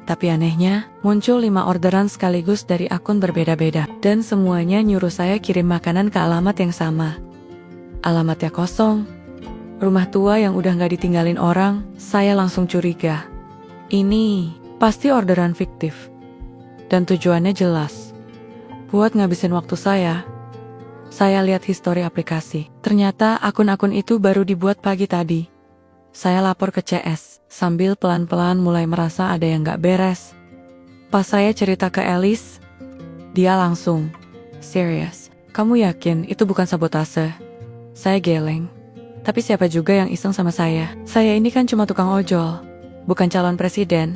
Tapi anehnya, muncul 5 orderan sekaligus dari akun berbeda-beda. Dan semuanya nyuruh saya kirim makanan ke alamat yang sama. Alamatnya kosong. Rumah tua yang udah gak ditinggalin orang, saya langsung curiga. Ini pasti orderan fiktif. Dan tujuannya jelas. Buat ngabisin waktu saya lihat histori aplikasi. Ternyata akun-akun itu baru dibuat pagi tadi. Saya lapor ke CS, sambil pelan-pelan mulai merasa ada yang gak beres. Pas saya cerita ke Elis, dia langsung, "Serius, kamu yakin itu bukan sabotase?" Saya geleng. Tapi siapa juga yang iseng sama saya? Saya ini kan cuma tukang ojol, bukan calon presiden.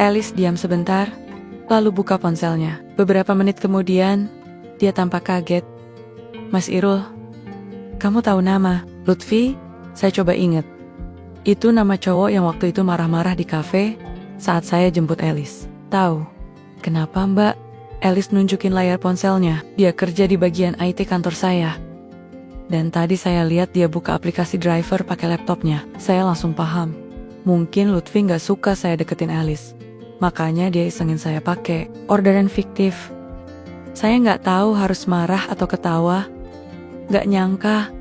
Elis diam sebentar, lalu buka ponselnya. Beberapa menit kemudian, dia tampak kaget. "Mas Irul, kamu tahu nama Lutfi?" Saya coba ingat. Itu nama cowok yang waktu itu marah-marah di kafe saat saya jemput Elis. "Tahu. Kenapa, Mbak?" Elis nunjukin layar ponselnya. Dia kerja di bagian IT kantor saya. Dan tadi saya lihat dia buka aplikasi driver pakai laptopnya. Saya langsung paham. Mungkin Lutfi gak suka saya deketin Elis. Makanya dia isengin saya pakai orderan fiktif. Saya gak tahu harus marah atau ketawa. Gak nyangka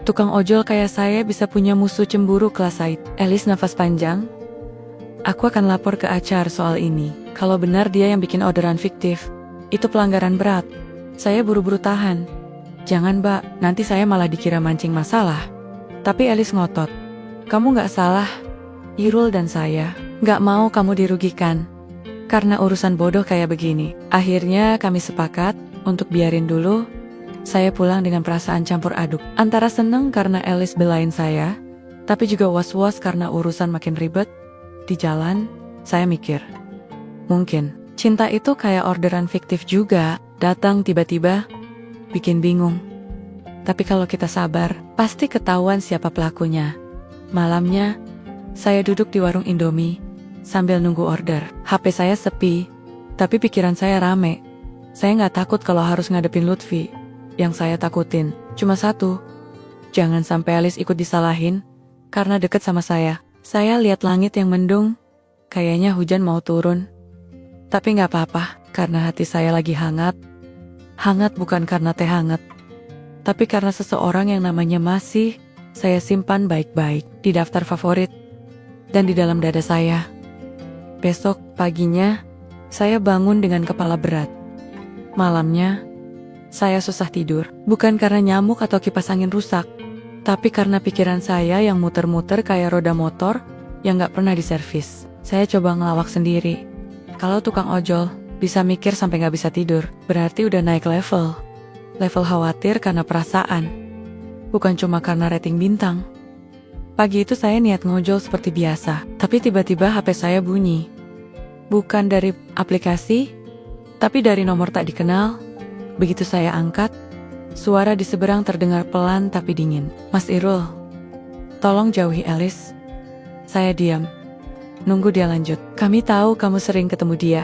tukang ojol kayak saya bisa punya musuh cemburu kelas Said. Elis nafas panjang. "Aku akan lapor ke HR soal ini. Kalau benar dia yang bikin orderan fiktif, itu pelanggaran berat." Saya buru-buru tahan. "Jangan, Mbak, nanti saya malah dikira mancing masalah." Tapi Elis ngotot. "Kamu gak salah. Irul dan saya gak mau kamu dirugikan karena urusan bodoh kayak begini." Akhirnya kami sepakat untuk biarin dulu. Saya pulang dengan perasaan campur aduk. Antara seneng karena Elis belain saya, tapi juga was-was karena urusan makin ribet. Di jalan, saya mikir, mungkin cinta itu kayak orderan fiktif juga, datang tiba-tiba, bikin bingung. Tapi kalau kita sabar, pasti ketahuan siapa pelakunya. Malamnya, saya duduk di warung Indomie, sambil nunggu order. HP saya sepi, tapi pikiran saya rame. Saya gak takut kalau harus ngadepin Lutfi. Yang saya takutin cuma satu, jangan sampai Elis ikut disalahin karena deket sama saya. Saya lihat langit yang mendung, kayaknya hujan mau turun. Tapi gak apa-apa, karena hati saya lagi hangat. Hangat bukan karena teh hangat, tapi karena seseorang yang namanya masih saya simpan baik-baik di daftar favorit dan di dalam dada saya. Besok paginya, saya bangun dengan kepala berat. Malamnya, saya susah tidur, bukan karena nyamuk atau kipas angin rusak, tapi karena pikiran saya yang muter-muter kayak roda motor yang gak pernah diservis. Saya coba ngelawak sendiri. Kalau tukang ojol bisa mikir sampai gak bisa tidur, berarti udah naik level. Level khawatir karena perasaan, bukan cuma karena rating bintang. Pagi itu saya niat ngojol seperti biasa, tapi tiba-tiba HP saya bunyi. Bukan dari aplikasi, tapi dari nomor tak dikenal. Begitu saya angkat, suara di seberang terdengar pelan tapi dingin. "Mas Irul, tolong jauhi Elis." Saya diam, nunggu dia lanjut. "Kami tahu kamu sering ketemu dia.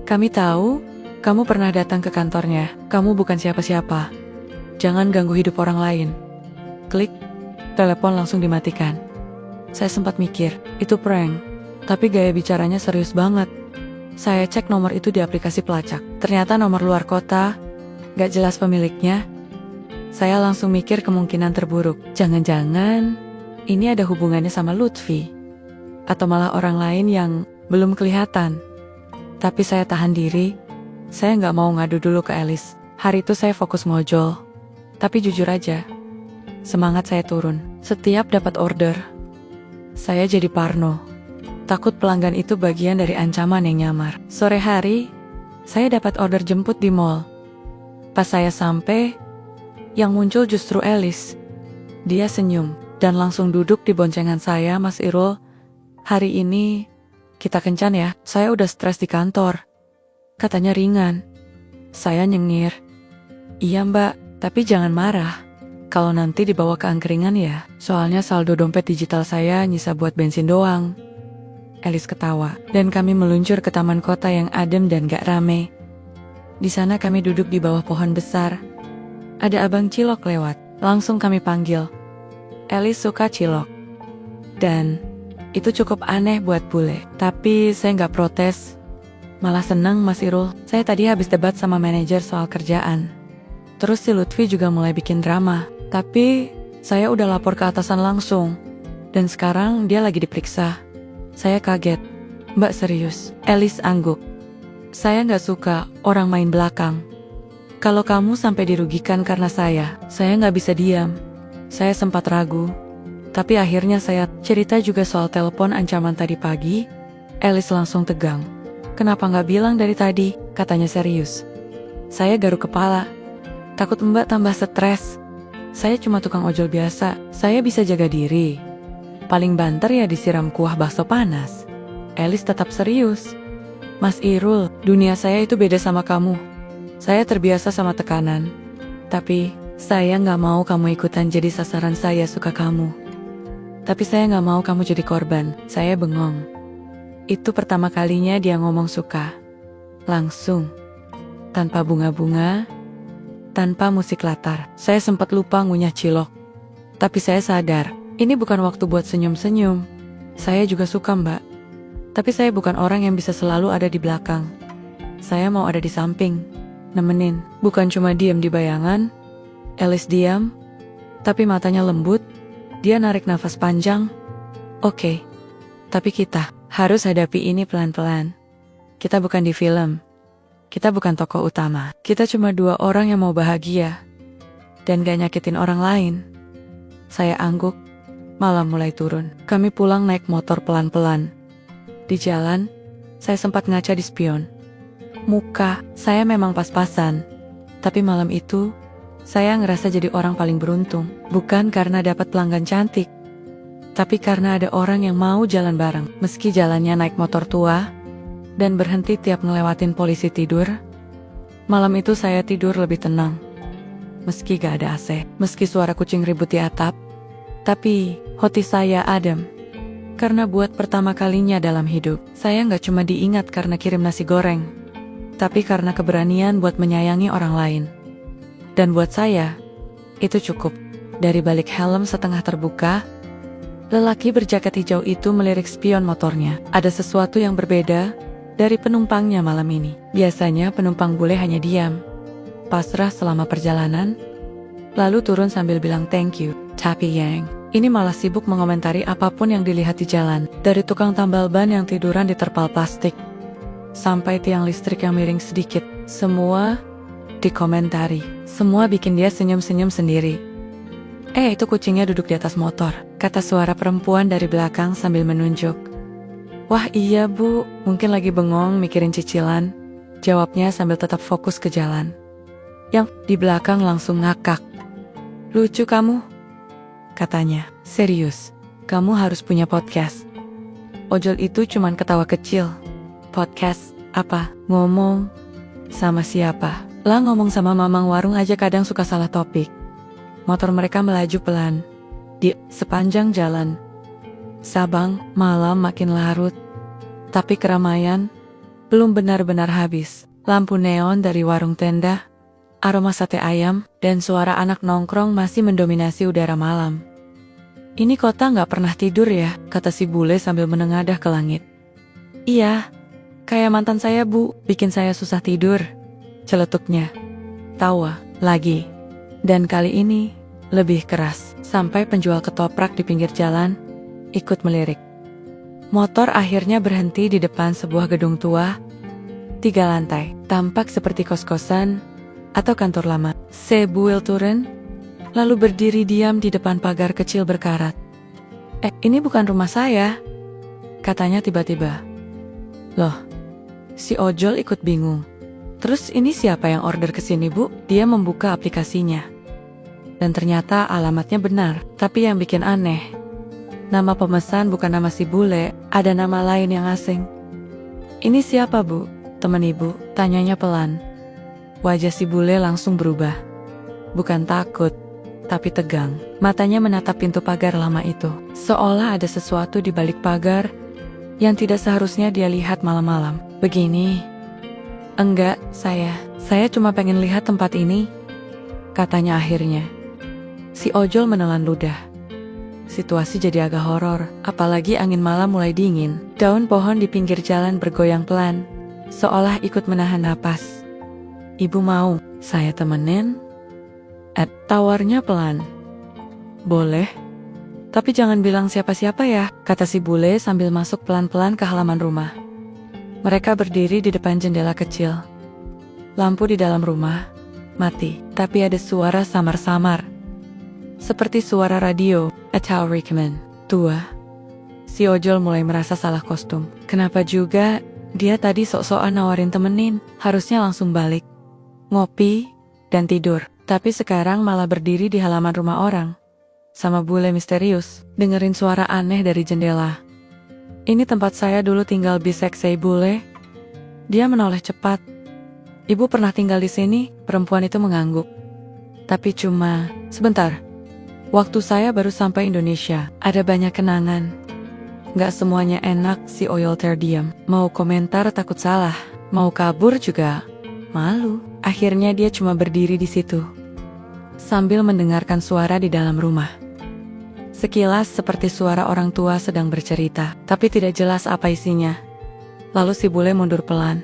Kami tahu kamu pernah datang ke kantornya. Kamu bukan siapa-siapa. Jangan ganggu hidup orang lain." Klik, telepon langsung dimatikan. Saya sempat mikir, itu prank, tapi gaya bicaranya serius banget. Saya cek nomor itu di aplikasi pelacak. Ternyata nomor luar kota, gak jelas pemiliknya. Saya langsung mikir kemungkinan terburuk. Jangan-jangan ini ada hubungannya sama Lutfi, atau malah orang lain yang belum kelihatan. Tapi saya tahan diri. Saya gak mau ngadu dulu ke Elis. Hari itu saya fokus ngojol. Tapi jujur aja, semangat saya turun. Setiap dapat order, saya jadi parno. Takut pelanggan itu bagian dari ancaman yang nyamar. Sore hari, saya dapat order jemput di mall. Pas saya sampai, yang muncul justru Elis. Dia senyum dan langsung duduk di boncengan saya. "Mas Irul, hari ini kita kencan ya. Saya udah stres di kantor." Katanya ringan. Saya nyengir, "Iya Mbak, tapi jangan marah. Kalau nanti dibawa ke angkringan ya, soalnya saldo dompet digital saya nyisa buat bensin doang. Alice ketawa, dan kami meluncur ke taman kota yang adem dan gak rame. Di sana kami duduk di bawah pohon besar. Ada abang cilok lewat, langsung kami panggil. Alice suka cilok. Dan itu cukup aneh buat bule, tapi saya gak protes. Malah seneng Mas Irul, saya tadi habis debat sama manajer soal kerjaan. Terus si Lutfi juga mulai bikin drama, tapi saya udah lapor ke atasan langsung. Dan sekarang dia lagi diperiksa. Saya kaget. Mbak serius? Alice angguk. Saya gak suka orang main belakang. Kalau kamu sampai dirugikan karena saya gak bisa diam. Saya sempat ragu. Tapi akhirnya saya cerita juga soal telepon ancaman tadi pagi. Alice langsung tegang. Kenapa gak bilang dari tadi? Katanya serius. Saya garuk kepala. Takut Mbak tambah stres. Saya cuma tukang ojol biasa. Saya bisa jaga diri. Paling banter ya disiram kuah bakso panas. Alice tetap serius. Mas Irul, dunia saya itu beda sama kamu. Saya terbiasa sama tekanan. Tapi saya gak mau kamu ikutan jadi sasaran saya suka kamu. Tapi saya gak mau kamu jadi korban. Saya bengong. Itu pertama kalinya dia ngomong suka. Langsung. Tanpa bunga-bunga. Tanpa musik latar. Saya sempat lupa ngunyah cilok. Tapi saya sadar, ini bukan waktu buat senyum-senyum. Saya juga suka Mbak. Tapi saya bukan orang yang bisa selalu ada di belakang. Saya mau ada di samping. Nemenin. Bukan cuma diam di bayangan. Alice diam. Tapi matanya lembut. Dia narik nafas panjang. Oke. Tapi kita harus hadapi ini pelan-pelan. Kita bukan di film. Kita bukan tokoh utama. Kita cuma dua orang yang mau bahagia. Dan gak nyakitin orang lain. Saya angguk. Malam mulai turun. Kami pulang naik motor pelan-pelan. Di jalan, saya sempat ngaca di spion. Muka, saya memang pas-pasan. Tapi malam itu, saya ngerasa jadi orang paling beruntung. Bukan karena dapat pelanggan cantik. Tapi karena ada orang yang mau jalan bareng. Meski jalannya naik motor tua, dan berhenti tiap ngelewatin polisi tidur. Malam itu saya tidur lebih tenang. Meski gak ada AC, meski suara kucing ribut di atap. Tapi hati saya adem. Karena buat pertama kalinya dalam hidup, saya gak cuma diingat karena kirim nasi goreng. Tapi karena keberanian buat menyayangi orang lain. Dan buat saya, itu cukup. Dari balik helm setengah terbuka, lelaki berjaket hijau itu melirik spion motornya. Ada sesuatu yang berbeda dari penumpangnya malam ini. Biasanya penumpang bule hanya diam, pasrah selama perjalanan, lalu turun sambil bilang thank you. Tapi yang ini malah sibuk mengomentari apapun yang dilihat di jalan. Dari tukang tambal ban yang tiduran di terpal plastik, sampai tiang listrik yang miring sedikit. Semua dikomentari. Semua bikin dia senyum-senyum sendiri. Itu kucingnya duduk di atas motor, kata suara perempuan dari belakang sambil menunjuk. Wah iya bu, mungkin lagi bengong mikirin cicilan. Jawabnya sambil tetap fokus ke jalan. Yang di belakang langsung ngakak. Lucu kamu, katanya. Serius, kamu harus punya podcast. Ojol itu cuman ketawa kecil. Podcast, apa? Ngomong sama siapa? Lah ngomong sama mamang warung aja kadang suka salah topik. Motor mereka melaju pelan. Di sepanjang jalan. Sabang, malam makin larut. Tapi keramaian belum benar-benar habis. Lampu neon dari warung tenda, aroma sate ayam, dan suara anak nongkrong masih mendominasi udara malam. Ini kota gak pernah tidur ya, kata si bule sambil menengadah ke langit. Iya, kayak mantan saya bu, bikin saya susah tidur, celetuknya. Tawa lagi. Dan kali ini lebih keras, sampai penjual ketoprak di pinggir jalan ikut melirik. Motor akhirnya berhenti di depan sebuah gedung tua, 3 lantai, tampak seperti kos-kosan atau kantor lama. Sebuel turun, lalu berdiri diam di depan pagar kecil berkarat. Ini bukan rumah saya, katanya tiba-tiba. Loh, si ojol ikut bingung. Terus ini siapa yang order kesini bu? Dia membuka aplikasinya. Dan ternyata alamatnya benar, tapi yang bikin aneh, nama pemesan bukan nama si bule, ada nama lain yang asing. Ini siapa bu? Teman ibu, tanyanya pelan. Wajah si bule langsung berubah. Bukan takut, tapi tegang. Matanya menatap pintu pagar lama itu, seolah ada sesuatu di balik pagar yang tidak seharusnya dia lihat malam-malam. Begini. Enggak, saya cuma pengen lihat tempat ini, katanya akhirnya. Si ojol menelan ludah. Situasi jadi agak horor, apalagi angin malam mulai dingin. Daun pohon di pinggir jalan bergoyang pelan, seolah ikut menahan napas. Ibu mau saya temenin? Tawarnya pelan. Boleh, tapi jangan bilang siapa-siapa ya, kata si bule sambil masuk pelan-pelan ke halaman rumah. Mereka berdiri di depan jendela kecil. Lampu di dalam rumah mati, tapi ada suara samar-samar, seperti suara radio atau rekaman tua. Si ojol mulai merasa salah kostum. Kenapa juga dia tadi sok-sokan nawarin temenin, harusnya langsung balik, ngopi, dan tidur. Tapi sekarang malah berdiri di halaman rumah orang, sama bule misterius, dengerin suara aneh dari jendela. Ini tempat saya dulu tinggal, bisek say bule. Dia menoleh cepat. Ibu pernah tinggal di sini, perempuan itu mengangguk. Tapi cuma sebentar. Waktu saya baru sampai Indonesia, ada banyak kenangan. Gak semuanya enak, si ojol terdiam. Mau komentar takut salah, mau kabur juga malu. Akhirnya dia cuma berdiri di situ, sambil mendengarkan suara di dalam rumah. Sekilas seperti suara orang tua sedang bercerita, tapi tidak jelas apa isinya. Lalu si bule mundur pelan.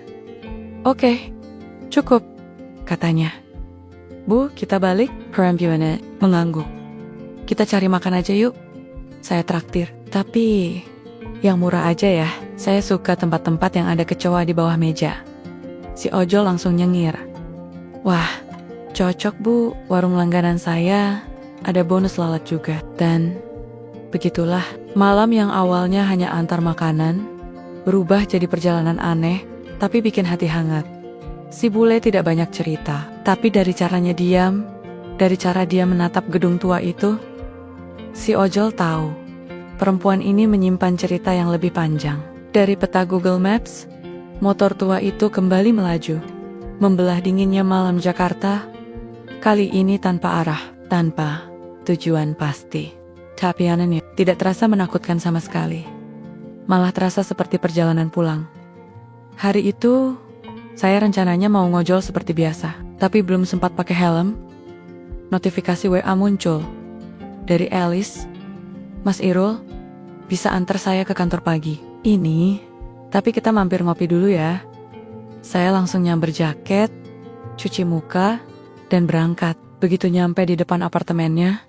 Oke, cukup, katanya. Bu, kita balik? Perempuannya mengangguk. Kita cari makan aja yuk. Saya traktir, tapi yang murah aja ya. Saya suka tempat-tempat yang ada kecoa di bawah meja. Si ojol langsung nyengir. Wah, cocok bu, warung langganan saya ada bonus lalat juga. Dan begitulah, malam yang awalnya hanya antar makanan berubah jadi perjalanan aneh, tapi bikin hati hangat. Si bule tidak banyak cerita, tapi dari caranya diam, dari cara dia menatap gedung tua itu, si ojol tahu perempuan ini menyimpan cerita yang lebih panjang. Dari peta Google Maps, motor tua itu kembali melaju, membelah dinginnya malam Jakarta, kali ini tanpa arah, tanpa tujuan pasti. Tapi anehnya, tidak terasa menakutkan sama sekali. Malah terasa seperti perjalanan pulang. Hari itu, saya rencananya mau ngojol seperti biasa, tapi belum sempat pakai helm. Notifikasi WA muncul dari Alice. Mas Irul, bisa antar saya ke kantor pagi ini, tapi kita mampir ngopi dulu ya. Saya langsung nyamber jaket, cuci muka, dan berangkat. Begitu nyampe di depan apartemennya,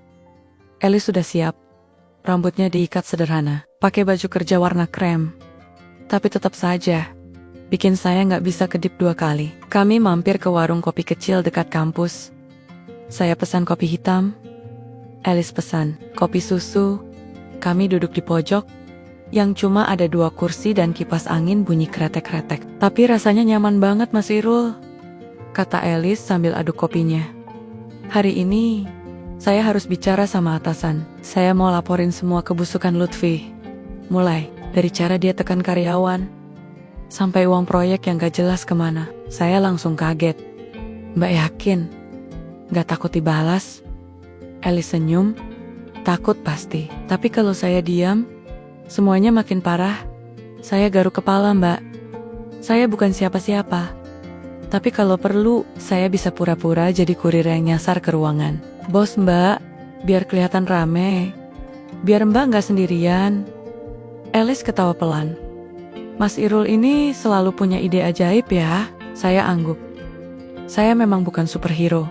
Alice sudah siap. Rambutnya diikat sederhana, pakai baju kerja warna krem. Tapi tetap saja, bikin saya nggak bisa kedip 2 kali. Kami mampir ke warung kopi kecil dekat kampus. Saya pesan kopi hitam, Alice pesan kopi susu. Kami duduk di pojok, yang cuma ada 2 kursi dan kipas angin bunyi kretek-kretek. Tapi rasanya nyaman banget Mas Irul, kata Alice sambil aduk kopinya. Hari ini, saya harus bicara sama atasan. Saya mau laporin semua kebusukan Lutfi. Mulai dari cara dia tekan karyawan, sampai uang proyek yang gak jelas kemana. Saya langsung kaget. Mbak yakin? Gak takut dibalas? Alice senyum. Takut pasti. Tapi kalau saya diam, semuanya makin parah. Saya garuk kepala mbak. Saya bukan siapa-siapa. Tapi kalau perlu, saya bisa pura-pura jadi kurir yang nyasar ke ruangan. Bos mbak, biar kelihatan rame. Biar mbak gak sendirian. Alice ketawa pelan. Mas Irul ini selalu punya ide ajaib ya. Saya angguk. Saya memang bukan superhero.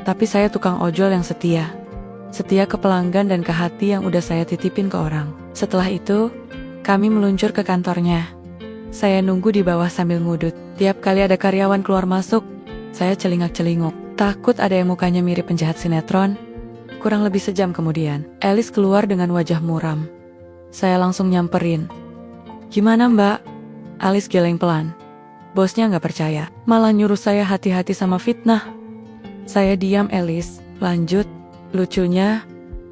Tapi saya tukang ojol yang setia. Setia ke pelanggan dan ke hati yang udah saya titipin ke orang. Setelah itu, kami meluncur ke kantornya. Saya nunggu di bawah sambil ngudut. Tiap kali ada karyawan keluar masuk, saya celingak-celinguk. Takut ada yang mukanya mirip penjahat sinetron. Kurang lebih sejam kemudian, Alice keluar dengan wajah muram. Saya langsung nyamperin. Gimana mbak? Alice geleng pelan. Bosnya gak percaya, malah nyuruh saya hati-hati sama fitnah. Saya diam. Alice lanjut. Lucunya,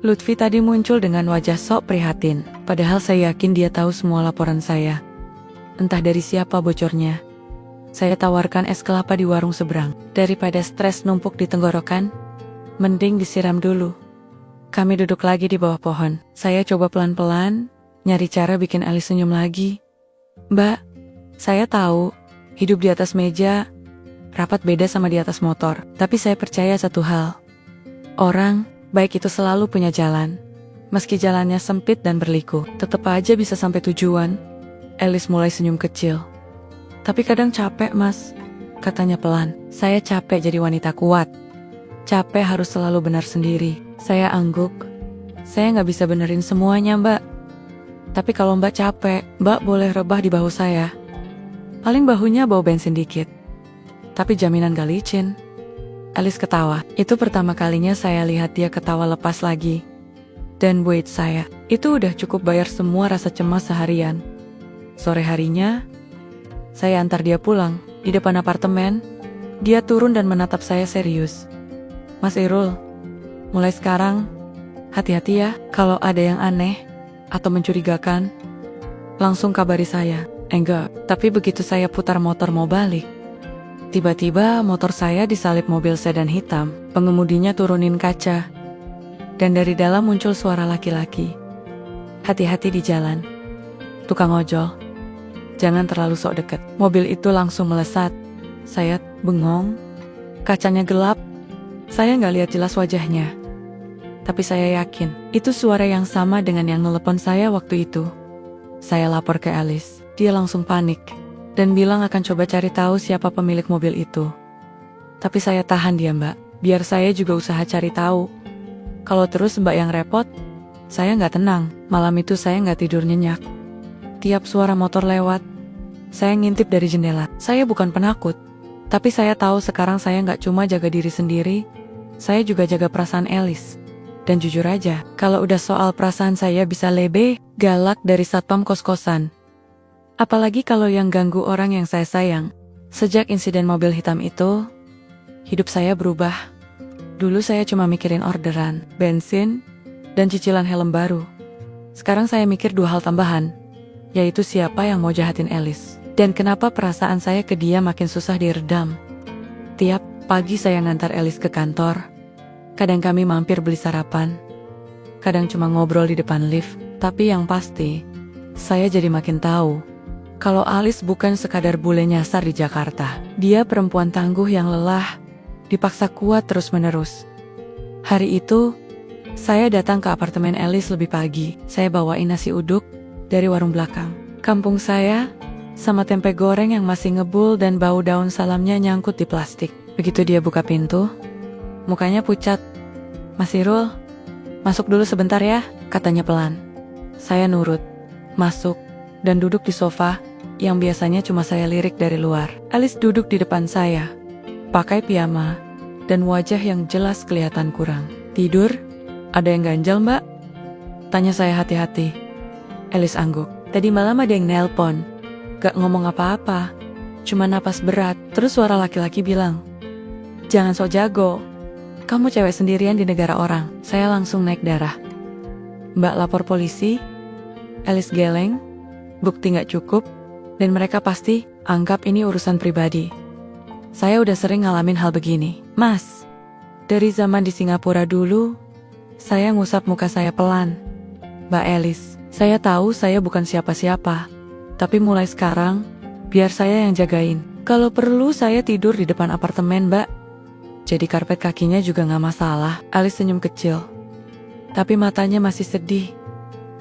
Lutfi tadi muncul dengan wajah sok prihatin. Padahal saya yakin dia tahu semua laporan saya. Entah dari siapa bocornya. Saya tawarkan es kelapa di warung seberang. Daripada stres numpuk di tenggorokan, mending disiram dulu. Kami duduk lagi di bawah pohon. Saya coba pelan-pelan, nyari cara bikin Alice senyum lagi. Mbak, saya tahu, hidup di atas meja, rapat beda sama di atas motor. Tapi saya percaya satu hal. Orang, baik itu selalu punya jalan. Meski jalannya sempit dan berliku, tetap aja bisa sampai tujuan. Alice mulai senyum kecil. Tapi kadang capek, Mas, katanya pelan. Saya capek jadi wanita kuat. Capek harus selalu benar sendiri. Saya angguk. Saya nggak bisa benerin semuanya, Mbak. Tapi kalau Mbak capek, Mbak boleh rebah di bahu saya. Paling bahunya bau bensin dikit. Tapi jaminan gak licin. Alice ketawa. Itu pertama kalinya saya lihat dia ketawa lepas lagi. Dan buat saya, itu udah cukup bayar semua rasa cemas seharian. Sore harinya, saya antar dia pulang. Di depan apartemen, dia turun dan menatap saya serius. Mas Irul, mulai sekarang, hati-hati ya. Kalau ada yang aneh atau mencurigakan, langsung kabari saya. Enggak, tapi begitu saya putar motor mau balik, tiba-tiba motor saya disalip mobil sedan hitam. Pengemudinya turunin kaca, dan dari dalam muncul suara laki-laki. Hati-hati di jalan. Tukang ojol, jangan terlalu sok deket. Mobil itu langsung melesat. Saya bengong. Kacanya gelap. Saya nggak lihat jelas wajahnya. Tapi saya yakin, itu suara yang sama dengan yang nelepon saya waktu itu. Saya lapor ke Alice. Dia langsung panik dan bilang akan coba cari tahu siapa pemilik mobil itu. Tapi saya tahan dia, Mbak. Biar saya juga usaha cari tahu. Kalau terus Mbak yang repot, saya nggak tenang. Malam itu saya nggak tidur nyenyak. Tiap suara motor lewat, saya ngintip dari jendela. Saya bukan penakut, tapi saya tahu sekarang saya nggak cuma jaga diri sendiri, saya juga jaga perasaan Alice. Dan jujur aja, kalau udah soal perasaan saya bisa lebih galak dari satpam kos-kosan. Apalagi kalau yang ganggu orang yang saya sayang. Sejak insiden mobil hitam itu, hidup saya berubah. Dulu saya cuma mikirin orderan, bensin, dan cicilan helm baru. Sekarang saya mikir dua hal tambahan, yaitu siapa yang mau jahatin Alice, dan kenapa perasaan saya ke dia makin susah diredam. Tiap pagi saya ngantar Alice ke kantor. Kadang kami mampir beli sarapan. Kadang cuma ngobrol di depan lift. Tapi yang pasti, saya jadi makin tahu kalau Alice bukan sekadar bule nyasar di Jakarta. Dia perempuan tangguh yang lelah, dipaksa kuat terus-menerus. Hari itu, saya datang ke apartemen Alice lebih pagi. Saya bawain nasi uduk dari warung belakang kampung saya, sama tempe goreng yang masih ngebul dan bau daun salamnya nyangkut di plastik. Begitu dia buka pintu, mukanya pucat. Mas Irul, masuk dulu sebentar ya, katanya pelan. Saya nurut, masuk, dan duduk di sofa yang biasanya cuma saya lirik dari luar. Alice duduk di depan saya, pakai piyama, dan wajah yang jelas kelihatan kurang. Tidur? Ada yang ganjal, Mbak? Tanya saya hati-hati. Alice angguk. Tadi malam ada yang nelpon. Gak ngomong apa-apa, cuma napas berat. Terus suara laki-laki bilang, jangan sok jago, kamu cewek sendirian di negara orang. Saya langsung naik darah. Mbak lapor polisi? Alice geleng, bukti gak cukup, dan mereka pasti anggap ini urusan pribadi. Saya udah sering ngalamin hal begini. Mas, dari zaman di Singapura dulu, saya ngusap muka saya pelan. Mbak Alice, saya tahu saya bukan siapa-siapa, tapi mulai sekarang, biar saya yang jagain. Kalau perlu saya tidur di depan apartemen, Mbak. Jadi karpet kakinya juga gak masalah. Alice senyum kecil, tapi matanya masih sedih.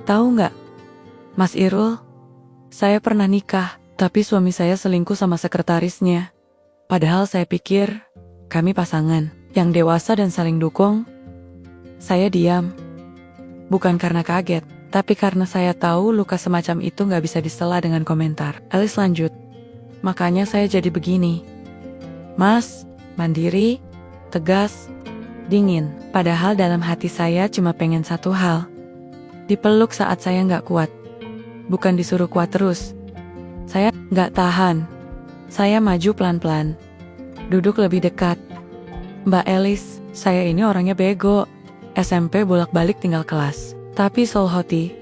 Tahu gak, Mas Irul, saya pernah nikah, tapi suami saya selingkuh sama sekretarisnya. Padahal saya pikir kami pasangan yang dewasa dan saling dukung. Saya diam, bukan karena kaget, tapi karena saya tahu luka semacam itu gak bisa disela dengan komentar. Alice lanjut, makanya saya jadi begini. Mas, mandiri, tegas, dingin. Padahal dalam hati saya cuma pengen satu hal, dipeluk saat saya gak kuat, bukan disuruh kuat terus. Saya gak tahan. Saya maju pelan-pelan, duduk lebih dekat. Mbak Alice, saya ini orangnya bego. SMP bolak-balik tinggal kelas. Tapi soul hoti,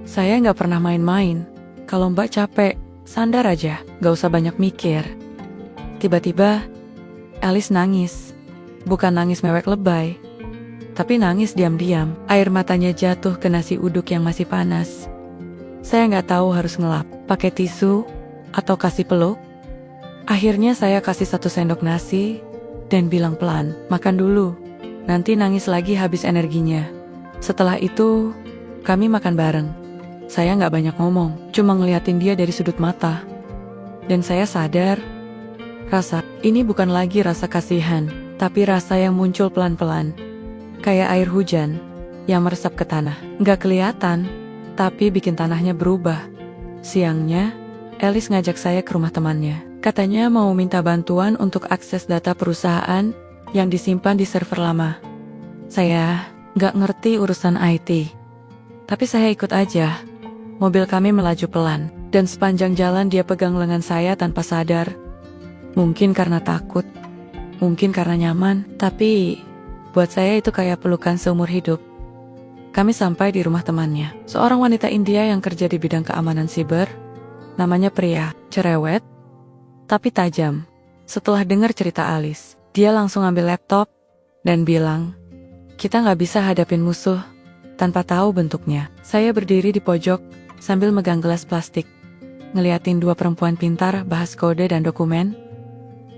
saya gak pernah main-main. Kalau Mbak capek, sandar aja, gak usah banyak mikir. Tiba-tiba, Alice nangis. Bukan nangis mewek lebay, tapi nangis diam-diam. Air matanya jatuh ke nasi uduk yang masih panas. Saya nggak tahu harus ngelap, pakai tisu, atau kasih peluk. Akhirnya saya kasih 1 sendok nasi, dan bilang pelan, makan dulu, nanti nangis lagi habis energinya. Setelah itu, kami makan bareng. Saya nggak banyak ngomong, cuma ngeliatin dia dari sudut mata. Dan saya sadar, ini bukan lagi rasa kasihan, tapi rasa yang muncul pelan-pelan. Kayak air hujan yang meresap ke tanah. Nggak kelihatan, tapi bikin tanahnya berubah. Siangnya, Alice ngajak saya ke rumah temannya. Katanya mau minta bantuan untuk akses data perusahaan yang disimpan di server lama. Saya nggak ngerti urusan IT. Tapi saya ikut aja. Mobil kami melaju pelan, dan sepanjang jalan dia pegang lengan saya tanpa sadar. Mungkin karena takut, mungkin karena nyaman, tapi buat saya itu kayak pelukan seumur hidup. Kami sampai di rumah temannya, seorang wanita India yang kerja di bidang keamanan siber. Namanya Priya, cerewet, tapi tajam. Setelah dengar cerita Alice, dia langsung ambil laptop dan bilang, kita nggak bisa hadapin musuh tanpa tahu bentuknya. Saya berdiri di pojok sambil megang gelas plastik, ngeliatin 2 perempuan pintar bahas kode dan dokumen.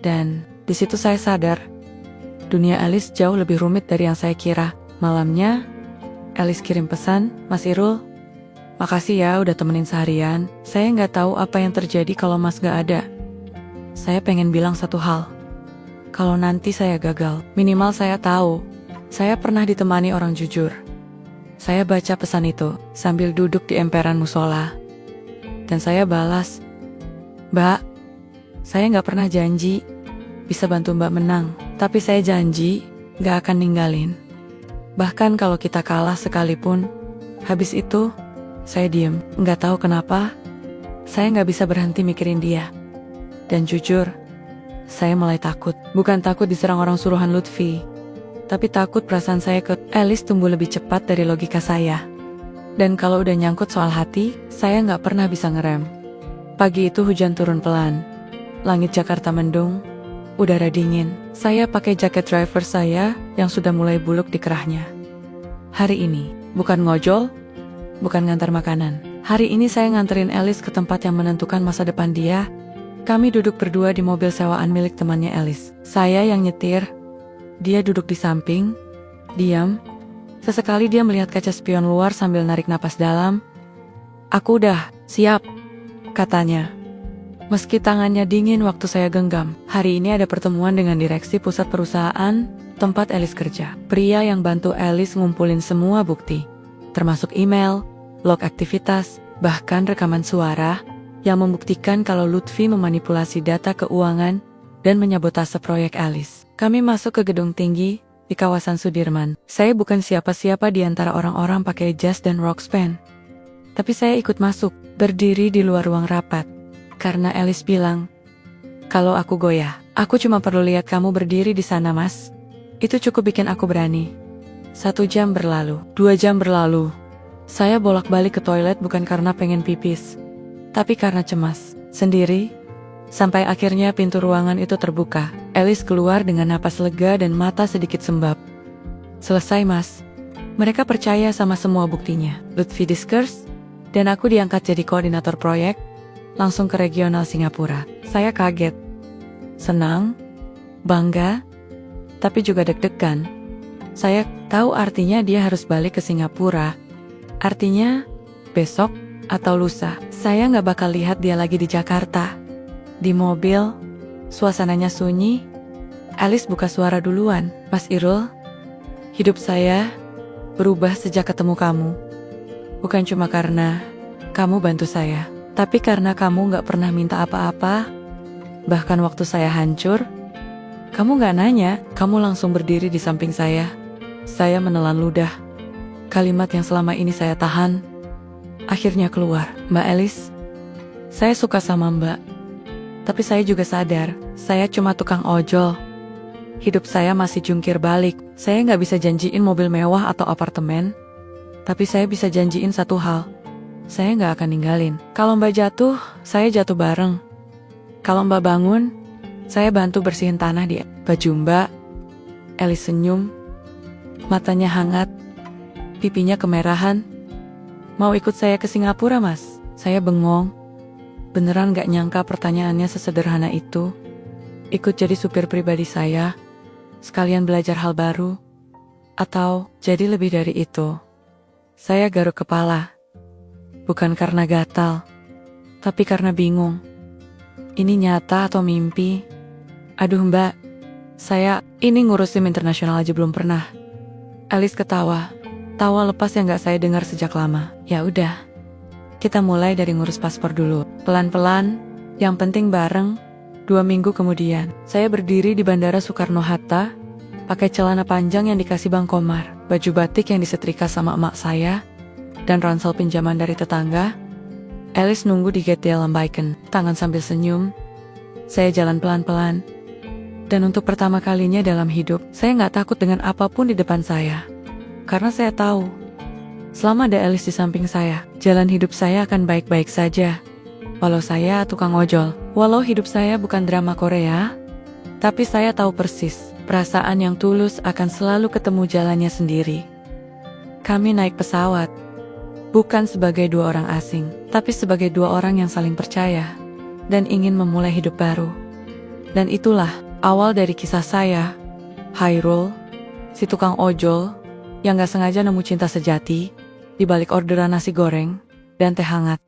Dan di situ saya sadar, dunia Alice jauh lebih rumit dari yang saya kira. Malamnya, Alice kirim pesan, Mas Irul, makasih ya udah temenin seharian. Saya nggak tahu apa yang terjadi kalau Mas nggak ada. Saya pengen bilang satu hal. Kalau nanti saya gagal, minimal saya tahu saya pernah ditemani orang jujur. Saya baca pesan itu sambil duduk di emperan musola. Dan saya balas, Mbak, saya nggak pernah janji bisa bantu Mbak menang, tapi saya janji gak akan ninggalin. Bahkan kalau kita kalah sekalipun, habis itu saya diem, gak tahu kenapa, saya gak bisa berhenti mikirin dia. Dan jujur, saya mulai takut. Bukan takut diserang orang suruhan Lutfi, tapi takut perasaan saya ke Alice tumbuh lebih cepat dari logika saya. Dan kalau udah nyangkut soal hati, saya gak pernah bisa ngerem. Pagi itu hujan turun pelan, langit Jakarta mendung, udara dingin. Saya pakai jaket driver saya yang sudah mulai buluk di kerahnya. Hari ini, bukan ngojol, bukan ngantar makanan. Hari ini saya nganterin Alice ke tempat yang menentukan masa depan dia. Kami duduk berdua di mobil sewaan milik temannya Alice. Saya yang nyetir, dia duduk di samping, diam. Sesekali dia melihat kaca spion luar sambil narik napas dalam. Aku udah siap, katanya. Meski tangannya dingin waktu saya genggam. Hari ini ada pertemuan dengan direksi pusat perusahaan tempat Alice kerja. Pria yang bantu Alice ngumpulin semua bukti, termasuk email, log aktivitas, bahkan rekaman suara yang membuktikan kalau Lutfi memanipulasi data keuangan dan menyabotase proyek Alice. Kami masuk ke gedung tinggi di kawasan Sudirman. Saya bukan siapa-siapa di antara orang-orang pakai jas dan rockspan. Tapi saya ikut masuk, berdiri di luar ruang rapat. Karena Alice bilang, kalau aku goyah, aku cuma perlu lihat kamu berdiri di sana, Mas. Itu cukup bikin aku berani. 1 jam berlalu, 2 jam berlalu. Saya bolak-balik ke toilet bukan karena pengen pipis, tapi karena cemas, sendiri. Sampai akhirnya pintu ruangan itu terbuka. Alice keluar dengan napas lega dan mata sedikit sembab. Selesai, Mas. Mereka percaya sama semua buktinya. Lutfi Diskers, dan aku diangkat jadi koordinator proyek. Langsung ke regional Singapura. Saya kaget, senang, bangga, tapi juga deg-degan. Saya tahu artinya dia harus balik ke Singapura. Artinya besok atau lusa. Saya nggak bakal lihat dia lagi di Jakarta. Di mobil, suasananya sunyi. Alice buka suara duluan. Mas Irul, hidup saya berubah sejak ketemu kamu. Bukan cuma karena kamu bantu saya, tapi karena kamu gak pernah minta apa-apa. Bahkan waktu saya hancur, kamu gak nanya, kamu langsung berdiri di samping saya. Saya menelan ludah. Kalimat yang selama ini saya tahan, akhirnya keluar. Mbak Alice, saya suka sama Mbak. Tapi saya juga sadar, saya cuma tukang ojol. Hidup saya masih jungkir balik. Saya gak bisa janjiin mobil mewah atau apartemen. Tapi saya bisa janjiin satu hal. Saya gak akan ninggalin. Kalau Mbak jatuh, saya jatuh bareng. Kalau Mbak bangun, saya bantu bersihin tanah di baju Mbak. Alice senyum. Matanya hangat, pipinya kemerahan. Mau ikut saya ke Singapura, Mas? Saya bengong. Beneran gak nyangka pertanyaannya sesederhana itu. Ikut jadi supir pribadi saya, sekalian belajar hal baru, atau jadi lebih dari itu. Saya garuk kepala. Bukan karena gatal, tapi karena bingung. Ini nyata atau mimpi? Aduh mbak, saya ini ngurus SIM internasional aja belum pernah. Alice ketawa, tawa lepas yang gak saya dengar sejak lama. Ya udah, kita mulai dari ngurus paspor dulu. Pelan-pelan, yang penting bareng. 2 minggu kemudian, saya berdiri di Bandara Soekarno-Hatta, pakai celana panjang yang dikasih Bang Komar, baju batik yang disetrika sama emak saya, dan ransel pinjaman dari tetangga. Alice nunggu di gate dia lambaikan, tangan sambil senyum. Saya jalan pelan-pelan. Dan untuk pertama kalinya dalam hidup, saya nggak takut dengan apapun di depan saya. Karena saya tahu, selama ada Alice di samping saya, jalan hidup saya akan baik-baik saja. Walau saya tukang ojol, walau hidup saya bukan drama Korea, tapi saya tahu persis, perasaan yang tulus akan selalu ketemu jalannya sendiri. Kami naik pesawat, bukan sebagai 2 orang asing, tapi sebagai 2 orang yang saling percaya, dan ingin memulai hidup baru. Dan itulah awal dari kisah saya, Hairul, si tukang ojol, yang gak sengaja nemu cinta sejati, di balik orderan nasi goreng, dan teh hangat.